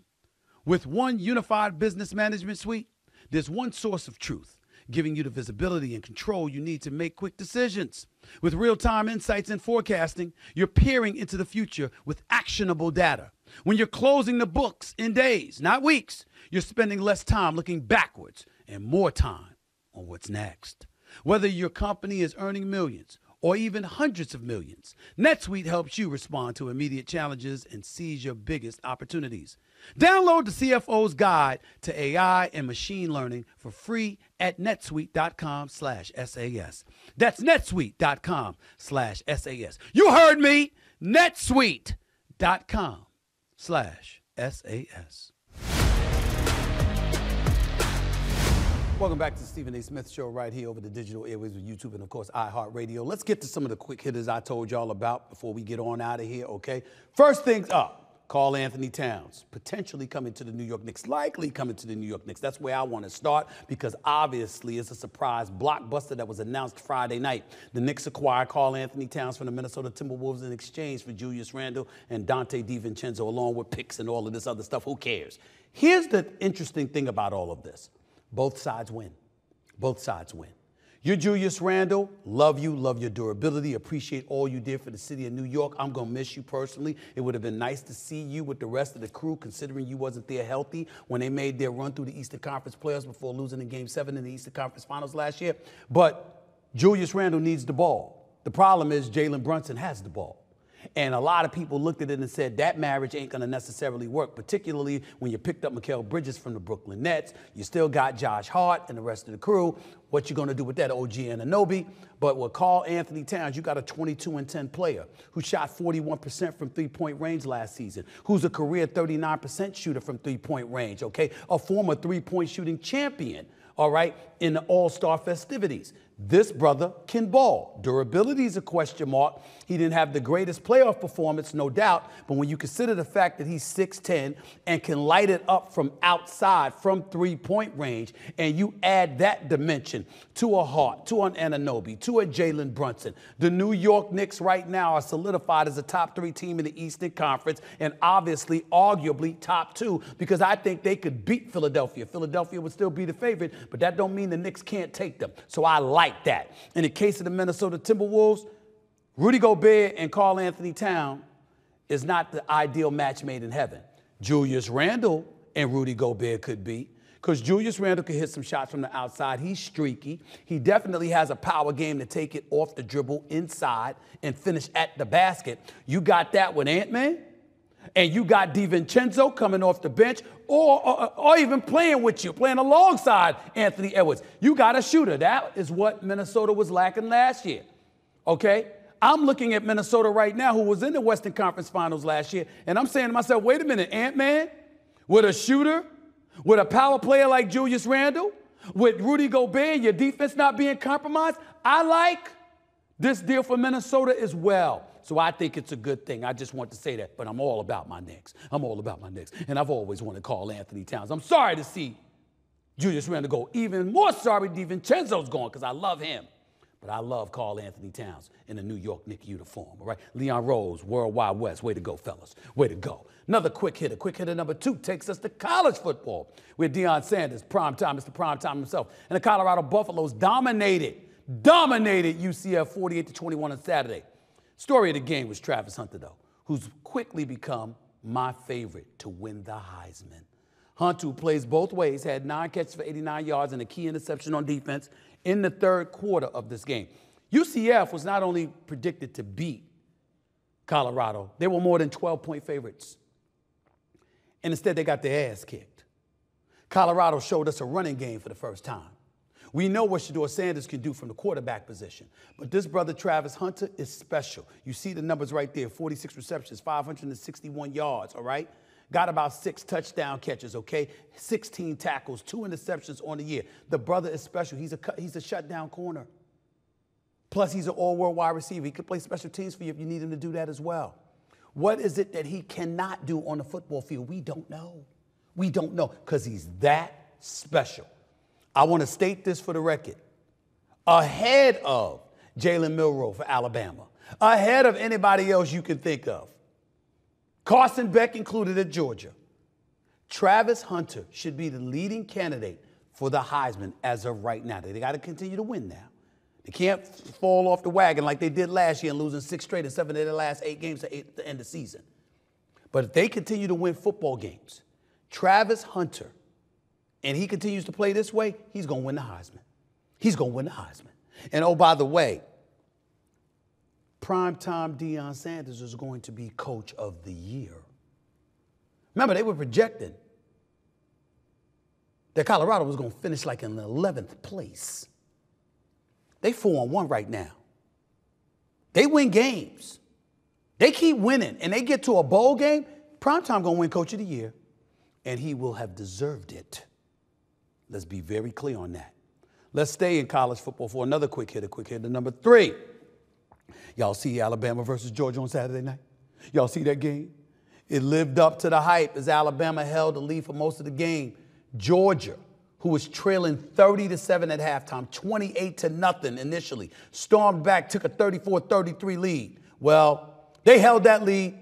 With one unified business management suite, there's one source of truth, giving you the visibility and control you need to make quick decisions. With real-time insights and forecasting, you're peering into the future with actionable data. When you're closing the books in days, not weeks, you're spending less time looking backwards and more time on what's next. Whether your company is earning millions or even hundreds of millions, NetSuite helps you respond to immediate challenges and seize your biggest opportunities. Download the CFO's Guide to AI and Machine Learning for free at netsuite.com/SAS. That's netsuite.com/SAS. You heard me, netsuite.com/SAS. Welcome back to the Stephen A. Smith Show right here over the digital airwaves of YouTube and, of course, iHeartRadio. Let's get to some of the quick hitters I told y'all about before we get on out of here, okay? First things up. Karl Anthony Towns, potentially coming to the New York Knicks, likely coming to the New York Knicks. That's where I want to start because obviously it's a surprise blockbuster that was announced Friday night. The Knicks acquired Karl Anthony Towns from the Minnesota Timberwolves in exchange for Julius Randle and Dante DiVincenzo, along with picks and all of this other stuff. Who cares? Here's the interesting thing about all of this. Both sides win. Both sides win. You're Julius Randle, love you, love your durability, appreciate all you did for the city of New York. I'm going to miss you personally. It would have been nice to see you with the rest of the crew, considering you wasn't there healthy when they made their run through the Eastern Conference playoffs before losing in Game 7 in the Eastern Conference Finals last year. But Julius Randle needs the ball. The problem is Jalen Brunson has the ball. And a lot of people looked at it and said that marriage ain't going to necessarily work, particularly when you picked up Mikal Bridges from the Brooklyn Nets. You still got Josh Hart and the rest of the crew. What you going to do with that, OG Anunoby? But with Karl Anthony Towns, you got a 22-10 player who shot 41% from three-point range last season, who's a career 39% shooter from three-point range, okay? A former three-point shooting champion, all right, in the All-Star festivities. This brother can ball. Durability is a question mark. He didn't have the greatest playoff performance, no doubt, but when you consider the fact that he's 6'10" and can light it up from outside, from three-point range, and you add that dimension to a Hart, to an Anunoby, to a Jalen Brunson, the New York Knicks right now are solidified as a top 3 team in the Eastern Conference and obviously, arguably, top 2 because I think they could beat Philadelphia. Philadelphia would still be the favorite, but that don't mean the Knicks can't take them. So I like that. In the case of the Minnesota Timberwolves, Rudy Gobert and Karl Anthony Towns is not the ideal match made in heaven. Julius Randle and Rudy Gobert could be, because Julius Randle can hit some shots from the outside. He's streaky. He definitely has a power game to take it off the dribble inside and finish at the basket. You got that with Ant-Man, and you got DiVincenzo coming off the bench or even playing with you, playing alongside Anthony Edwards. You got a shooter. That is what Minnesota was lacking last year, okay? I'm looking at Minnesota right now, who was in the Western Conference Finals last year, and I'm saying to myself, wait a minute, Ant-Man with a shooter, with a power player like Julius Randle, with Rudy Gobert, your defense not being compromised. I like this deal for Minnesota as well. So I think it's a good thing. I just want to say that. But I'm all about my Knicks. I'm all about my Knicks. And I've always wanted Karl Anthony Towns. I'm sorry to see Julius Randle go. Even more sorry DiVincenzo's gone because I love him. But I love Karl Anthony Towns in a New York Knicks uniform, all right? Leon Rose, World Wide West. Way to go, fellas. Way to go. Another quick hitter. Quick hitter number 2 takes us to college football with Deion Sanders, primetime, Mr. Primetime himself. And the Colorado Buffaloes dominated UCF 48-21 on Saturday. Story of the game was Travis Hunter, though, who's quickly become my favorite to win the Heisman. Hunter, who plays both ways, had 9 catches for 89 yards and a key interception on defense in the third quarter of this game. UCF was not only predicted to beat Colorado, they were more than 12-point favorites. And instead, they got their ass kicked. Colorado showed us a running game for the first time. We know what Shedeur Sanders can do from the quarterback position. But this brother, Travis Hunter, is special. You see the numbers right there, 46 receptions, 561 yards, all right? Got about 6 touchdown catches, okay? 16 tackles, 2 interceptions on the year. The brother is special. He's a shutdown corner. Plus, he's an all-world wide receiver. He could play special teams for you if you need him to do that as well. What is it that he cannot do on the football field? We don't know. We don't know because he's that special. I want to state this for the record. Ahead of Jalen Milroe for Alabama, ahead of anybody else you can think of, Carson Beck included at Georgia, Travis Hunter should be the leading candidate for the Heisman as of right now. They got to continue to win now. They can't fall off the wagon like they did last year and losing 6 straight and 7 of their last 8 games at the end of the season. But if they continue to win football games, Travis Hunter, and he continues to play this way, he's going to win the Heisman. He's going to win the Heisman. And oh, by the way, primetime Deion Sanders is going to be Coach of the Year. Remember, they were projecting that Colorado was going to finish like in the 11th place. They 4-1 right now. They win games. They keep winning, and they get to a bowl game, primetime going to win Coach of the Year, and he will have deserved it. Let's be very clear on that. Let's stay in college football for another quick hitter number 3. Y'all see Alabama versus Georgia on Saturday night? Y'all see that game? It lived up to the hype as Alabama held the lead for most of the game. Georgia, who was trailing 30-7 at halftime, 28-0 initially, stormed back, took a 34-33 lead. Well, they held that lead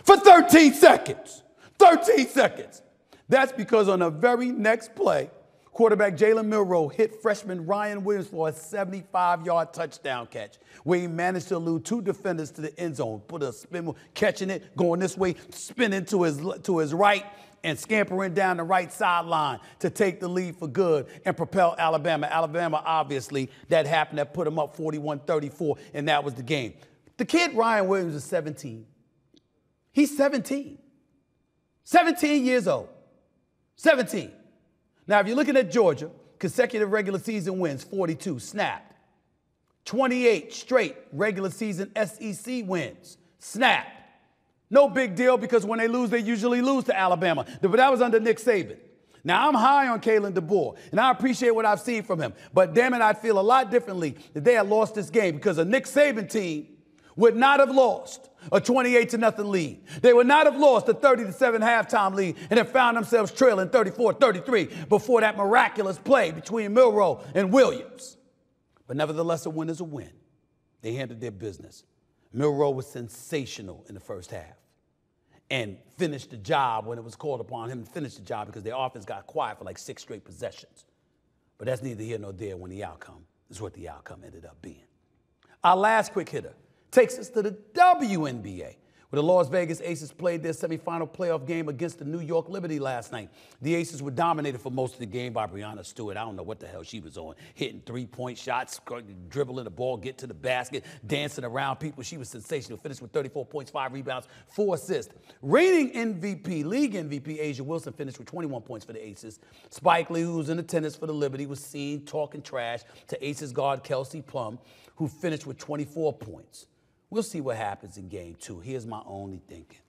for 13 seconds. 13 seconds. That's because on the very next play, quarterback Jalen Milroe hit freshman Ryan Williams for a 75-yard touchdown catch, where he managed to elude 2 defenders to the end zone, put a spin move, catching it, going this way, spinning to his right, and scampering down the right sideline to take the lead for good and propel Alabama. Alabama, obviously, that happened. That put them up 41-34, and that was the game. The kid Ryan Williams is 17. He's 17. 17 years old. 17. Now, if you're looking at Georgia, consecutive regular season wins, 42, snapped. 28 straight regular season SEC wins, snapped. No big deal because when they lose, they usually lose to Alabama. But that was under Nick Saban. Now, I'm high on Kalen DeBoer, and I appreciate what I've seen from him. But damn it, I'd feel a lot differently if they had lost this game because a Nick Saban team would not have lost a 28-0 lead. They would not have lost a 30-7 halftime lead and then found themselves trailing 34-33 before that miraculous play between Milroe and Williams. But nevertheless, a win is a win. They handled their business. Milroe was sensational in the first half and finished the job when it was called upon him to finish the job because their offense got quiet for like 6 straight possessions. But that's neither here nor there when the outcome is what the outcome ended up being. Our last quick hitter takes us to the WNBA, where the Las Vegas Aces played their semifinal playoff game against the New York Liberty last night. The Aces were dominated for most of the game by Breanna Stewart. I don't know what the hell she was on, hitting 3-point shots, dribbling the ball, get to the basket, dancing around people. She was sensational, finished with 34 points, 5 rebounds, 4 assists. Reigning MVP, league MVP, Asia Wilson finished with 21 points for the Aces. Spike Lee, who was in attendance for the Liberty, was seen talking trash to Aces guard Kelsey Plum, who finished with 24 points. We'll see what happens in game 2. Here's my only thinking.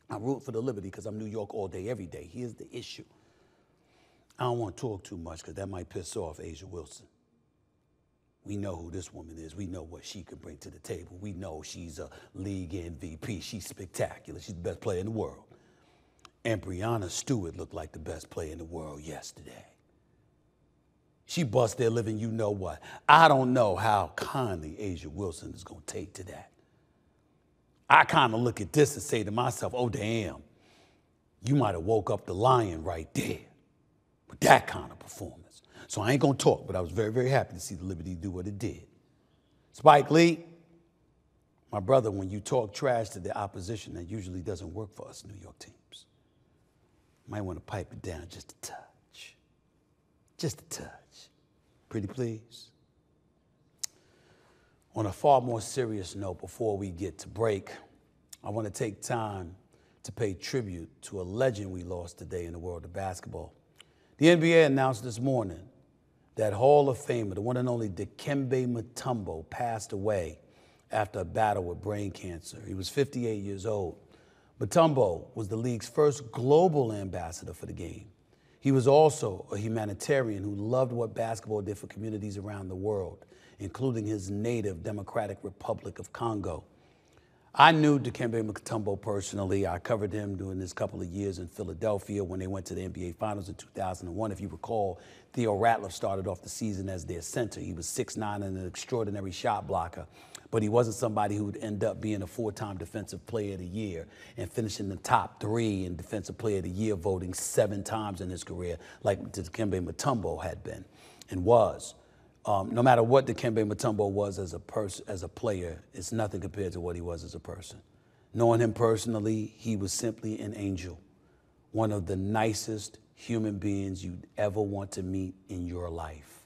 I root for the Liberty because I'm New York all day, every day. Here's the issue. I don't want to talk too much because that might piss off Asia Wilson. We know who this woman is. We know what she can bring to the table. We know she's a league MVP. She's spectacular. She's the best player in the world. And Breanna Stewart looked like the best player in the world yesterday. She bust their living you know what. I don't know how kindly Asia Wilson is going to take to that. I kind of look at this and say to myself, oh, damn, you might have woke up the lion right there with that kind of performance. So I ain't going to talk, but I was very, very happy to see the Liberty do what it did. Spike Lee, my brother, when you talk trash to the opposition, that usually doesn't work for us New York teams. Might want to pipe it down just a touch. Just a touch. Pretty please. On a far more serious note, before we get to break, I want to take time to pay tribute to a legend we lost today in the world of basketball. The NBA announced this morning that Hall of Famer, the one and only Dikembe Mutombo, passed away after a battle with brain cancer. He was 58 years old. Mutombo was the league's first global ambassador for the game. He was also a humanitarian who loved what basketball did for communities around the world, including his native Democratic Republic of Congo. I knew Dikembe Mutombo personally. I covered him during this couple of years in Philadelphia when they went to the NBA Finals in 2001. If you recall, Theo Ratliff started off the season as their center. He was 6'9" and an extraordinary shot blocker, but he wasn't somebody who would end up being a 4-time Defensive Player of the Year and finishing the top 3 in Defensive Player of the Year voting 7 times in his career like Dikembe Mutombo had been and was. No matter what Dikembe Mutombo was as a player, it's nothing compared to what he was as a person. Knowing him personally, he was simply an angel, one of the nicest human beings you'd ever want to meet in your life.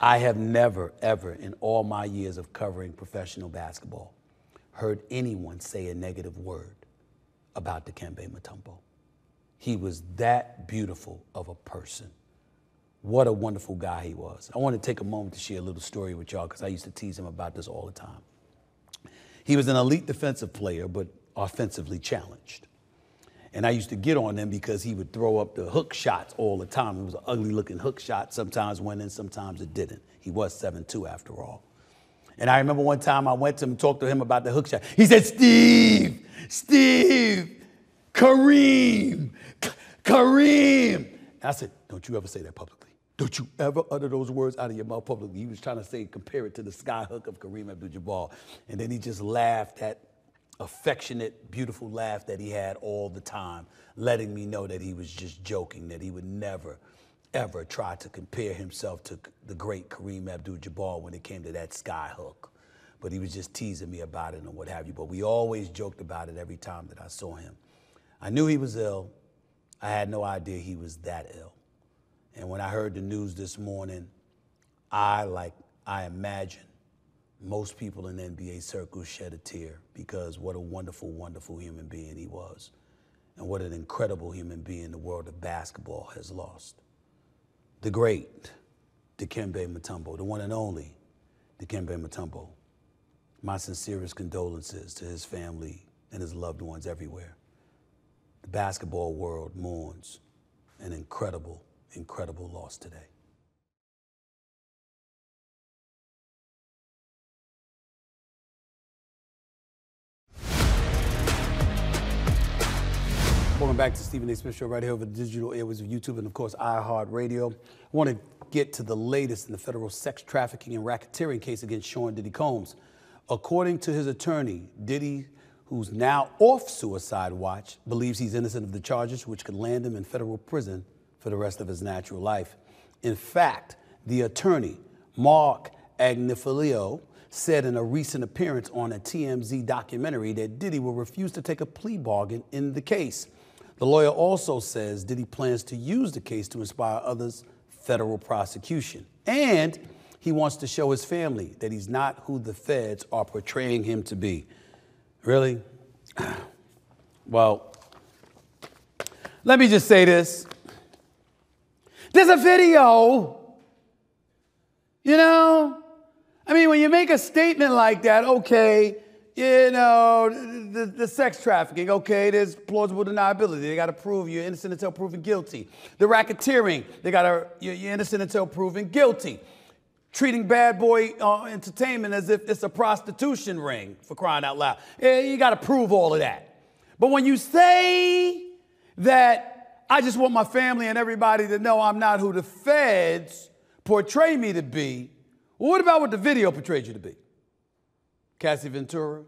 I have never, ever, in all my years of covering professional basketball, heard anyone say a negative word about Dikembe Mutombo. He was that beautiful of a person. What a wonderful guy he was. I want to take a moment to share a little story with y'all because I used to tease him about this all the time. He was an elite defensive player, but offensively challenged. And I used to get on him because he would throw up the hook shots all the time. It was an ugly looking hook shot. Sometimes went in, sometimes it didn't. He was 7'2" after all. And I remember one time I went to him and talked to him about the hook shot. He said, Steve, Kareem. And I said, don't you ever say that publicly. Don't you ever utter those words out of your mouth publicly. He was trying to say, compare it to the sky hook of Kareem Abdul-Jabbar. And then he just laughed, that affectionate, beautiful laugh that he had all the time, letting me know that he was just joking, that he would never, ever try to compare himself to the great Kareem Abdul-Jabbar when it came to that sky hook. But he was just teasing me about it and what have you. But we always joked about it every time that I saw him. I knew he was ill. I had no idea he was that ill. And when I heard the news this morning, I imagine most people in the NBA circles shed a tear because what a wonderful, wonderful human being he was. And what an incredible human being the world of basketball has lost. The great Dikembe Mutombo, the one and only Dikembe Mutombo. My sincerest condolences to his family and his loved ones everywhere. The basketball world mourns an incredible loss today. Welcome back to Stephen A. Smith Show right here over the digital airwaves of YouTube and, of course, iHeartRadio. I want to get to the latest in the federal sex trafficking and racketeering case against Sean Diddy Combs. According to his attorney, Diddy, who's now off suicide watch, believes he's innocent of the charges which could land him in federal prison for the rest of his natural life. In fact, the attorney, Mark Agnifilio, said in a recent appearance on a TMZ documentary that Diddy will refuse to take a plea bargain in the case. The lawyer also says Diddy plans to use the case to inspire others' federal prosecution. And he wants to show his family that he's not who the feds are portraying him to be. Really? Well, let me just say this. There's a video, you know? I mean, when you make a statement like that, okay, you know, the sex trafficking, okay, there's plausible deniability. They got to prove you're innocent until proven guilty. The racketeering, you're innocent until proven guilty. Treating Bad Boy Entertainment as if it's a prostitution ring, for crying out loud. Yeah, you got to prove all of that. But when you say that I just want my family and everybody to know I'm not who the feds portray me to be, well, what about what the video portrayed you to be? Cassie Ventura,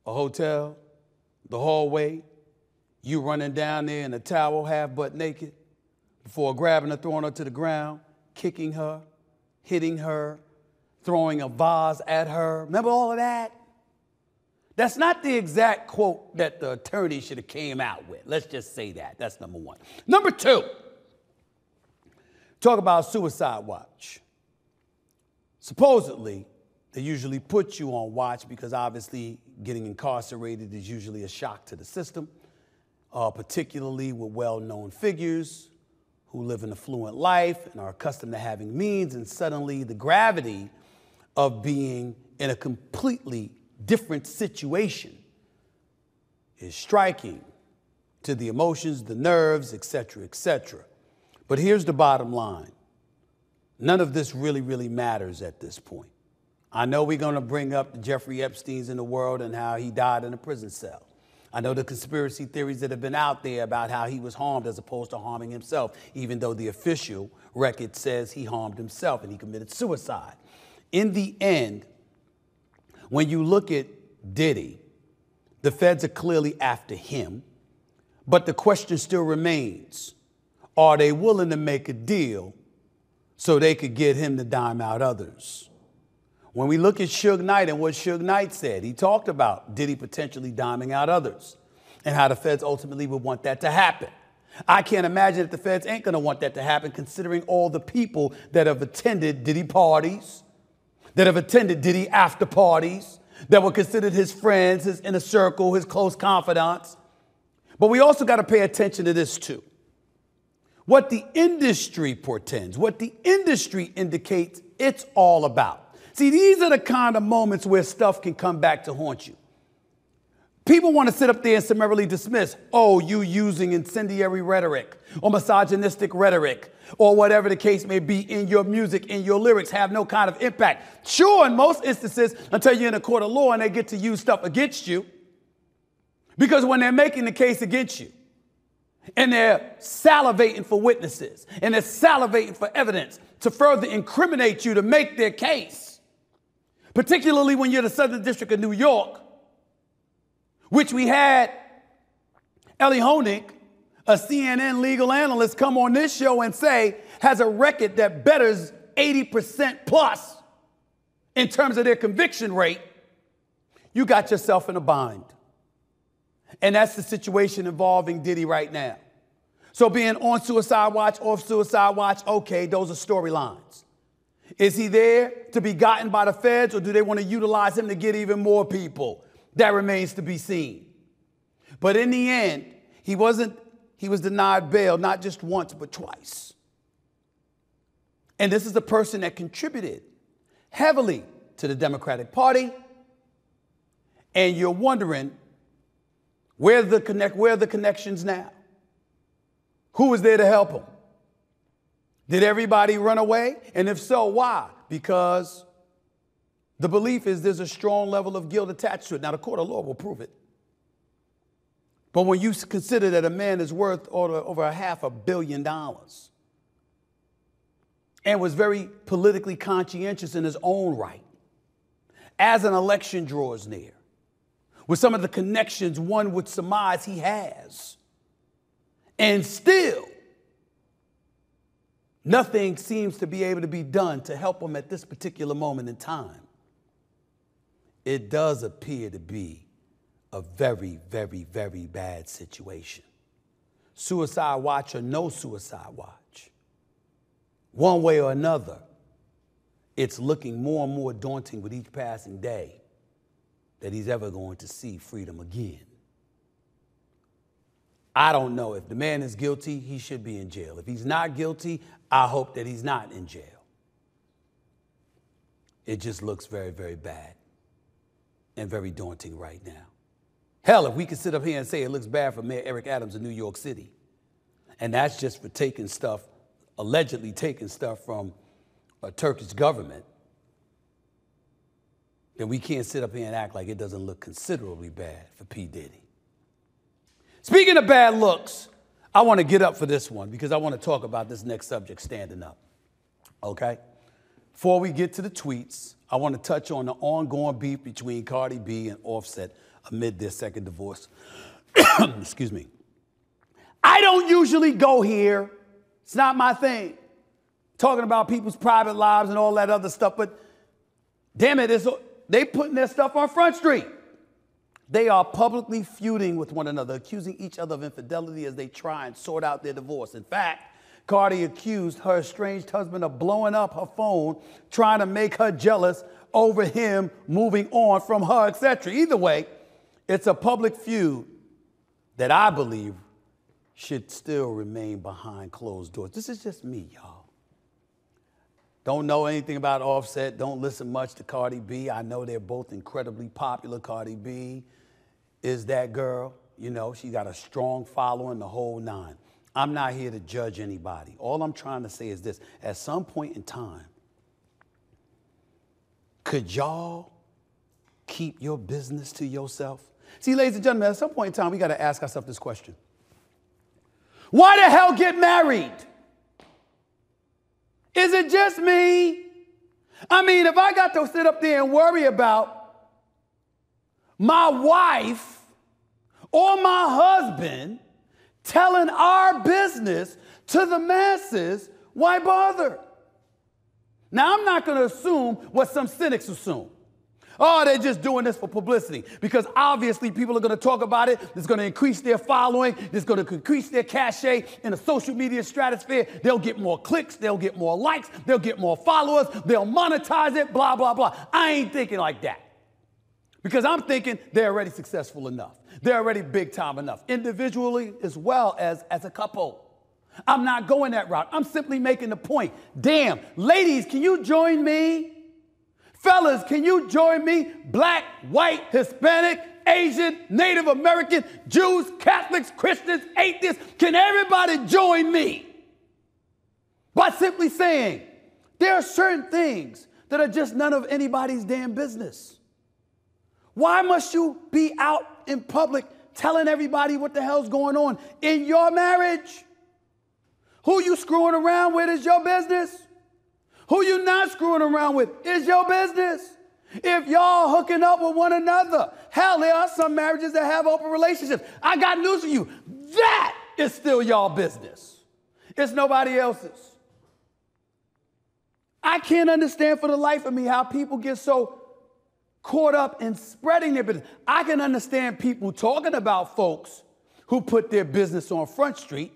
a hotel, the hallway, you running down there in a towel half butt naked before grabbing her, throwing her to the ground, kicking her, hitting her, throwing a vase at her. Remember all of that? That's not the exact quote that the attorney should have came out with. Let's just say that. That's number one. Number two, talk about suicide watch. Supposedly, they usually put you on watch because obviously getting incarcerated is usually a shock to the system, particularly with well-known figures who live an affluent life and are accustomed to having means, and suddenly the gravity of being in a completely different situation is striking to the emotions, the nerves, et cetera, et cetera. But here's the bottom line. None of this really matters at this point. I know we're going to bring up the Jeffrey Epsteins in the world and how he died in a prison cell. I know the conspiracy theories that have been out there about how he was harmed as opposed to harming himself, even though the official record says he harmed himself and he committed suicide. In the end, when you look at Diddy, the feds are clearly after him, but the question still remains, are they willing to make a deal so they could get him to dime out others? When we look at Suge Knight and what Suge Knight said, he talked about Diddy potentially diming out others and how the feds ultimately would want that to happen. I can't imagine that the feds ain't going to want that to happen, considering all the people that have attended Diddy parties, that have attended Diddy after parties, that were considered his friends, his inner circle, his close confidants. But we also got to pay attention to this too. What the industry portends, what the industry indicates it's all about. See, these are the kind of moments where stuff can come back to haunt you. People want to sit up there and summarily dismiss, oh, you using incendiary rhetoric or misogynistic rhetoric or whatever the case may be in your music, in your lyrics, have no kind of impact. Sure, in most instances, until you're in a court of law and they get to use stuff against you, because when they're making the case against you and they're salivating for witnesses and they're salivating for evidence to further incriminate you to make their case, particularly when you're the Southern District of New York, which we had Ellie Honig, a CNN legal analyst, come on this show and say has a record that betters 80% plus in terms of their conviction rate, you got yourself in a bind. And that's the situation involving Diddy right now. So being on suicide watch, off suicide watch, okay, those are storylines. Is he there to be gotten by the feds, or do they want to utilize him to get even more people? That remains to be seen. But in the end, he was denied bail not just once, but twice. And this is a person that contributed heavily to the Democratic Party. And you're wondering, where are the connections now? Who was there to help him? Did everybody run away? And if so, why? Because the belief is there's a strong level of guilt attached to it. Now, the court of law will prove it. But when you consider that a man is worth over $500 million and was very politically conscientious in his own right, as an election draws near, with some of the connections one would surmise he has, and still nothing seems to be able to be done to help him at this particular moment in time, it does appear to be a very, very, very bad situation. Suicide watch or no suicide watch, one way or another, it's looking more and more daunting with each passing day that he's ever going to see freedom again. I don't know. If the man is guilty, he should be in jail. If he's not guilty, I hope that he's not in jail. It just looks very, very bad and very daunting right now. Hell, if we could sit up here and say it looks bad for Mayor Eric Adams of New York City, and that's just for taking stuff, allegedly taking stuff from a Turkish government, then we can't sit up here and act like it doesn't look considerably bad for P. Diddy. Speaking of bad looks, I want to get up for this one because I want to talk about this next subject standing up, okay? Before we get to the tweets, I want to touch on the ongoing beef between Cardi B and Offset amid their second divorce. Excuse me. I don't usually go here. It's not my thing. Talking about people's private lives and all that other stuff, but damn it, they putting their stuff on Front Street. They are publicly feuding with one another, accusing each other of infidelity as they try and sort out their divorce. In fact, Cardi accused her estranged husband of blowing up her phone, trying to make her jealous over him moving on from her, etc. Either way, it's a public feud that I believe should still remain behind closed doors. This is just me, y'all. Don't know anything about Offset. Don't listen much to Cardi B. I know they're both incredibly popular. Cardi B is that girl. You know, she got a strong following, the whole nine. I'm not here to judge anybody. All I'm trying to say is this. At some point in time, Could y'all keep your business to yourself? See, ladies and gentlemen, at some point in time, we got to ask ourselves this question. Why the hell get married? Is it just me? I mean, if I got to sit up there and worry about my wife or my husband telling our business to the masses, why bother? Now, I'm not going to assume what some cynics assume. Oh, they're just doing this for publicity, because obviously people are going to talk about it. It's going to increase their following. It's going to increase their cachet in the social media stratosphere. They'll get more clicks. They'll get more likes. They'll get more followers. They'll monetize it, blah, blah, blah. I ain't thinking like that, because I'm thinking they're already successful enough. They're already big time enough, individually as well as a couple. I'm not going that route. I'm simply making the point. Damn, ladies, can you join me? Fellas, can you join me? Black, white, Hispanic, Asian, Native American, Jews, Catholics, Christians, atheists. Can everybody join me? By simply saying, there are certain things that are just none of anybody's damn business. Why must you be out in public telling everybody what the hell's going on in your marriage? Who you screwing around with is your business. Who you not screwing around with is your business. If y'all hooking up with one another, hell, there are some marriages that have open relationships. I got news for you. That is still y'all business. It's nobody else's. I can't understand for the life of me how people get so caught up in spreading their business. I can understand people talking about folks who put their business on Front Street.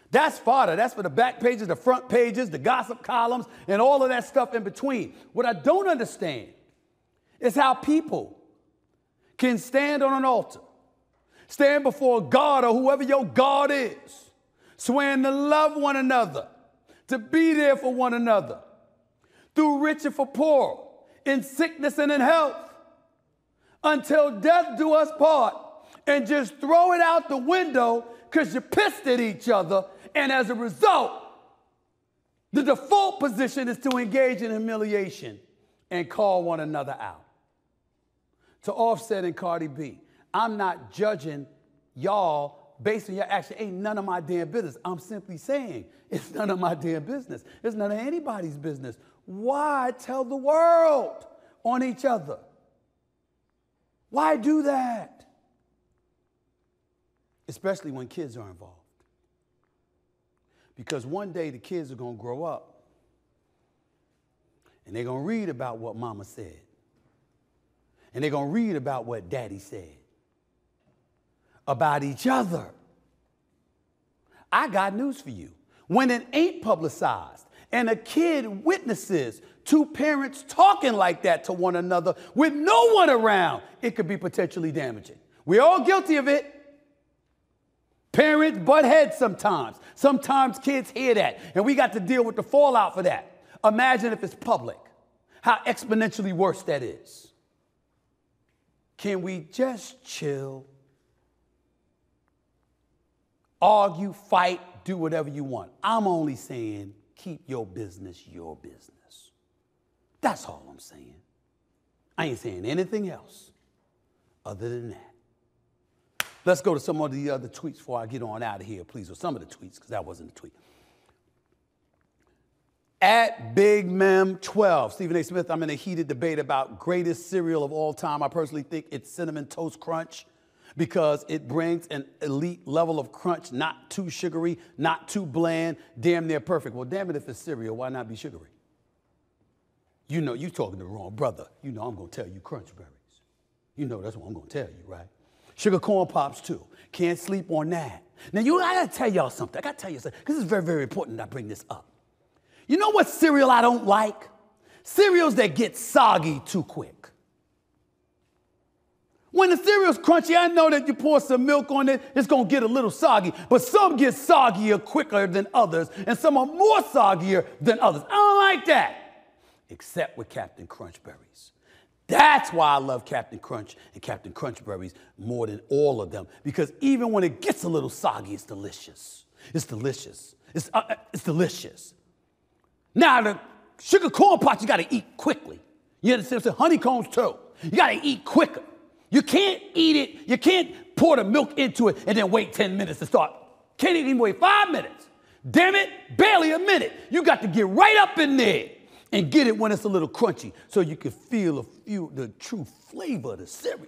That's fodder. That's for the back pages, the front pages, the gossip columns, and all of that stuff in between. What I don't understand is how people can stand on an altar, stand before God or whoever your God is, swearing to love one another, to be there for one another, through rich and for poor, in sickness and in health, until death do us part, and just throw it out the window because you pissed at each other. And as a result, the default position is to engage in humiliation and call one another out. To Offset and Cardi B, I'm not judging y'all based on your action. Ain't none of my damn business. I'm simply saying it's none of my damn business. It's none of anybody's business. Why tell the world on each other? Why do that? Especially when kids are involved. Because one day the kids are going to grow up and they're going to read about what mama said. And they're going to read about what daddy said about each other. I got news for you. When it ain't publicized and a kid witnesses two parents talking like that to one another with no one around, it could be potentially damaging. We're all guilty of it. Parents butt heads sometimes. Sometimes kids hear that, and we got to deal with the fallout for that. Imagine if it's public, how exponentially worse that is. Can we just chill, argue, fight, do whatever you want? I'm only saying keep your business your business. That's all I'm saying. I ain't saying anything else other than that. Let's go to some of the other tweets before I get on out of here, please, or some of the tweets, because that wasn't a tweet. At Big Mem 12, Stephen A. Smith, I'm in a heated debate about greatest cereal of all time. I personally think it's Cinnamon Toast Crunch because it brings an elite level of crunch, not too sugary, not too bland, damn near perfect. Well, damn it, if it's cereal, why not be sugary? You know, you're talking to the wrong brother. You know I'm going to tell you crunch berries. You know that's what I'm going to tell you, right? Sugar corn pops, too. Can't sleep on that. Now, I got to tell y'all something. I got to tell you something, because it's very, very important that I bring this up. You know what cereal I don't like? Cereals that get soggy too quick. When the cereal's crunchy, I know that you pour some milk on it, it's going to get a little soggy. But some get soggier quicker than others, and some are more soggier than others. I don't like that, except with Captain Crunch Berries. That's why I love Captain Crunch and Captain Crunch Berries more than all of them. Because even when it gets a little soggy, it's delicious. It's delicious. It's delicious. Now, the sugar corn pops, you got to eat quickly. You understand? So honeycombs too. You got to eat quicker. You can't eat it. You can't pour the milk into it and then wait 10 minutes to start. Can't even wait 5 minutes. Damn it, barely a minute. You got to get right up in there and get it when it's a little crunchy so you can feel the true flavor of the cereal.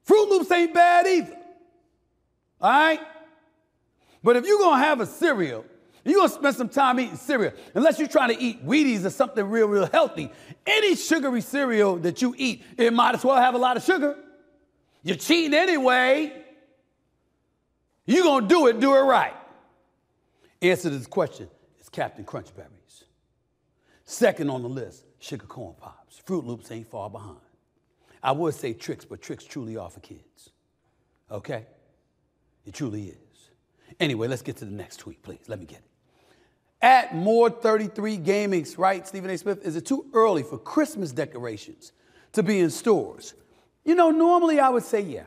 Fruit Loops ain't bad either. All right? But if you're going to have a cereal, you're going to spend some time eating cereal, unless you're trying to eat Wheaties or something real, real healthy. Any sugary cereal that you eat, it might as well have a lot of sugar. You're cheating anyway. You're going to do it right. Answer to this question is Captain Crunch Berries. Second on the list, Sugar Corn Pops. Fruit Loops ain't far behind. I would say Trix, but Trix truly are for kids. Okay? It truly is. Anyway, let's get to the next tweet, please. Let me get it. At More33 Gaming's, right, Stephen A. Smith, is it too early for Christmas decorations to be in stores? You know, normally I would say yeah.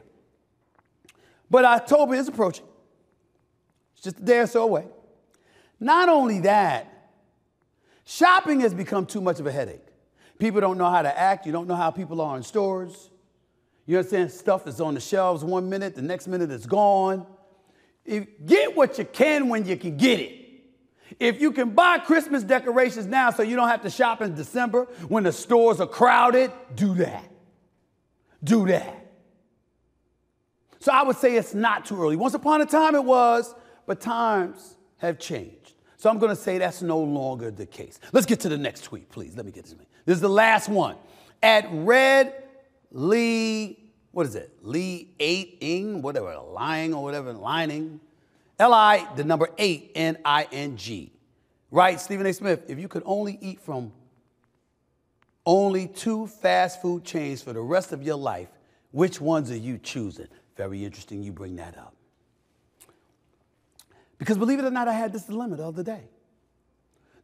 But October is approaching. It's just a day or so away. Not only that, shopping has become too much of a headache. People don't know how to act. You don't know how people are in stores. You understand? Stuff is on the shelves 1 minute, the next minute it's gone. Get what you can when you can get it. If you can buy Christmas decorations now so you don't have to shop in December when the stores are crowded, do that. Do that. So I would say it's not too early. Once upon a time it was, but times have changed. So I'm going to say that's no longer the case. Let's get to the next tweet, please. Let me get this. This is the last one. At Red Lee, what is it? Lee 8ing, whatever, lying or whatever, lining. L-I, the number 8, N-I-N-G. Right, Stephen A. Smith, if you could only eat from only 2 fast food chains for the rest of your life, which ones are you choosing? Very interesting you bring that up. Because believe it or not, I had this dilemma the other day.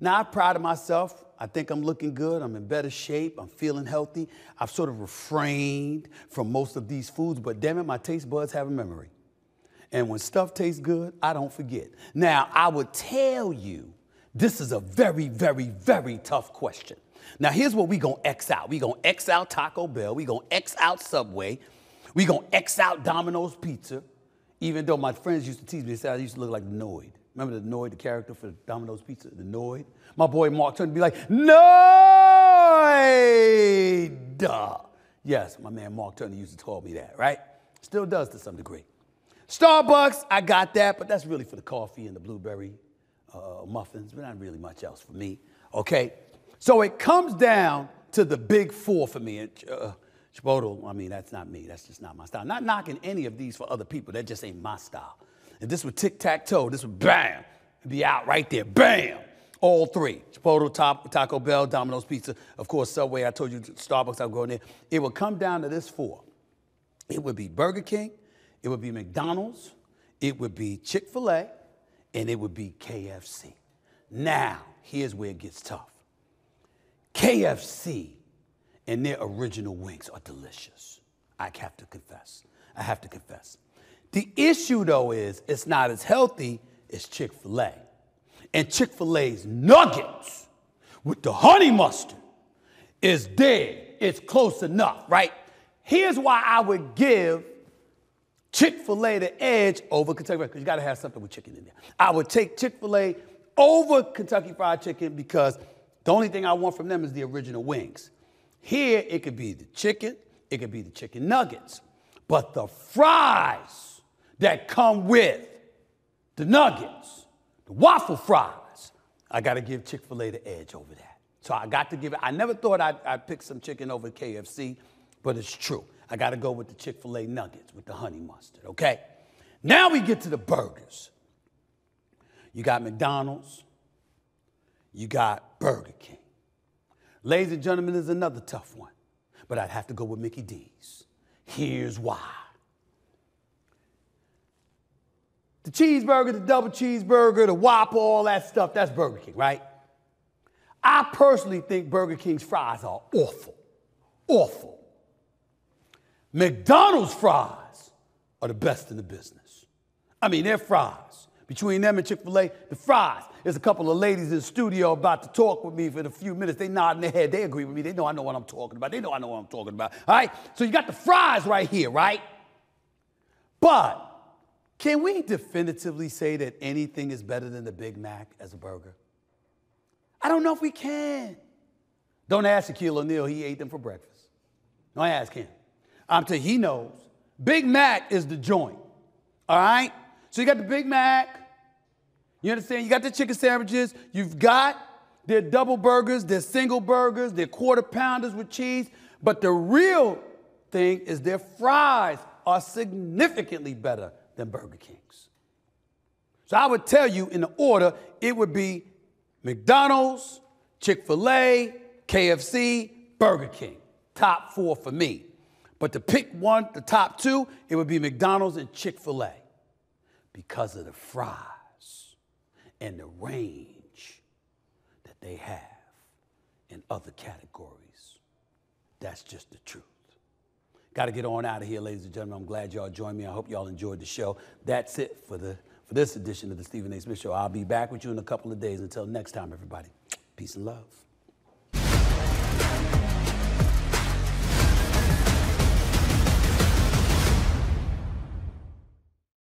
Now, I'm proud of myself. I think I'm looking good. I'm in better shape. I'm feeling healthy. I've sort of refrained from most of these foods, but damn it, my taste buds have a memory. And when stuff tastes good, I don't forget. Now, I would tell you, this is a very, very, very tough question. Now, here's what we gonna X out. We gonna X out Taco Bell. We gonna X out Subway. We gonna X out Domino's Pizza. Even though my friends used to tease me, they said I used to look like the Noid. Remember the Noid, the character for Domino's Pizza, the Noid? My boy Mark turned to be like, Noid! Yes, my man Mark Turner used to call me that, right? Still does to some degree. Starbucks, I got that, but that's really for the coffee and the blueberry muffins, but not really much else for me, okay? So it comes down to the big 4 for me. Chipotle, I mean, that's not me. That's just not my style. Not knocking any of these for other people. That just ain't my style. If this were tic-tac-toe, this would bam, be out right there, bam. All 3, Chipotle, Taco Bell, Domino's Pizza, of course, Subway, I told you, Starbucks, I'm going there. It would come down to this 4. It would be Burger King, it would be McDonald's, it would be Chick-fil-A, and it would be KFC. Now, here's where it gets tough. KFC and their original wings are delicious. I have to confess. The issue, though, is it's not as healthy as Chick-fil-A. And Chick-fil-A's nuggets with the honey mustard is there. It's close enough, right? Here's why I would give Chick-fil-A the edge over Kentucky Fried, because you got to have something with chicken in there. I would take Chick-fil-A over Kentucky Fried Chicken because the only thing I want from them is the original wings. Here, it could be the chicken, it could be the chicken nuggets, but the fries that come with the nuggets, the waffle fries, I got to give Chick-fil-A the edge over that. So I got to give it. I never thought I'd pick some chicken over KFC, but it's true. I got to go with the Chick-fil-A nuggets with the honey mustard, okay? Now we get to the burgers. You got McDonald's. You got Burger King. Ladies and gentlemen, there's another tough one, but I'd have to go with Mickey D's. Here's why. The cheeseburger, the double cheeseburger, the Whopper, all that stuff, that's Burger King, right? I personally think Burger King's fries are awful. Awful. McDonald's fries are the best in the business. I mean, they're fries. Between them and Chick-fil-A, the fries. There's a couple of ladies in the studio about to talk with me for a few minutes. They nodding their head. They agree with me. They know I know what I'm talking about. They know I know what I'm talking about. All right? So you got the fries right here, right? But can we definitively say that anything is better than the Big Mac as a burger? I don't know if we can. Don't ask Shaquille O'Neal. He ate them for breakfast. Don't ask him. I'm telling you, he knows. Big Mac is the joint. All right? So you got the Big Mac. You understand? You got the chicken sandwiches. You've got their double burgers, their single burgers, their quarter pounders with cheese. But the real thing is their fries are significantly better than Burger King's. So I would tell you in the order, it would be McDonald's, Chick-fil-A, KFC, Burger King. Top 4 for me. But to pick one, the top 2, it would be McDonald's and Chick-fil-A because of the fries and the range that they have in other categories. That's just the truth. Got to get on out of here, ladies and gentlemen. I'm glad y'all joined me. I hope y'all enjoyed the show. That's it for this edition of the Stephen A. Smith Show. I'll be back with you in a couple of days. Until next time, everybody. Peace and love.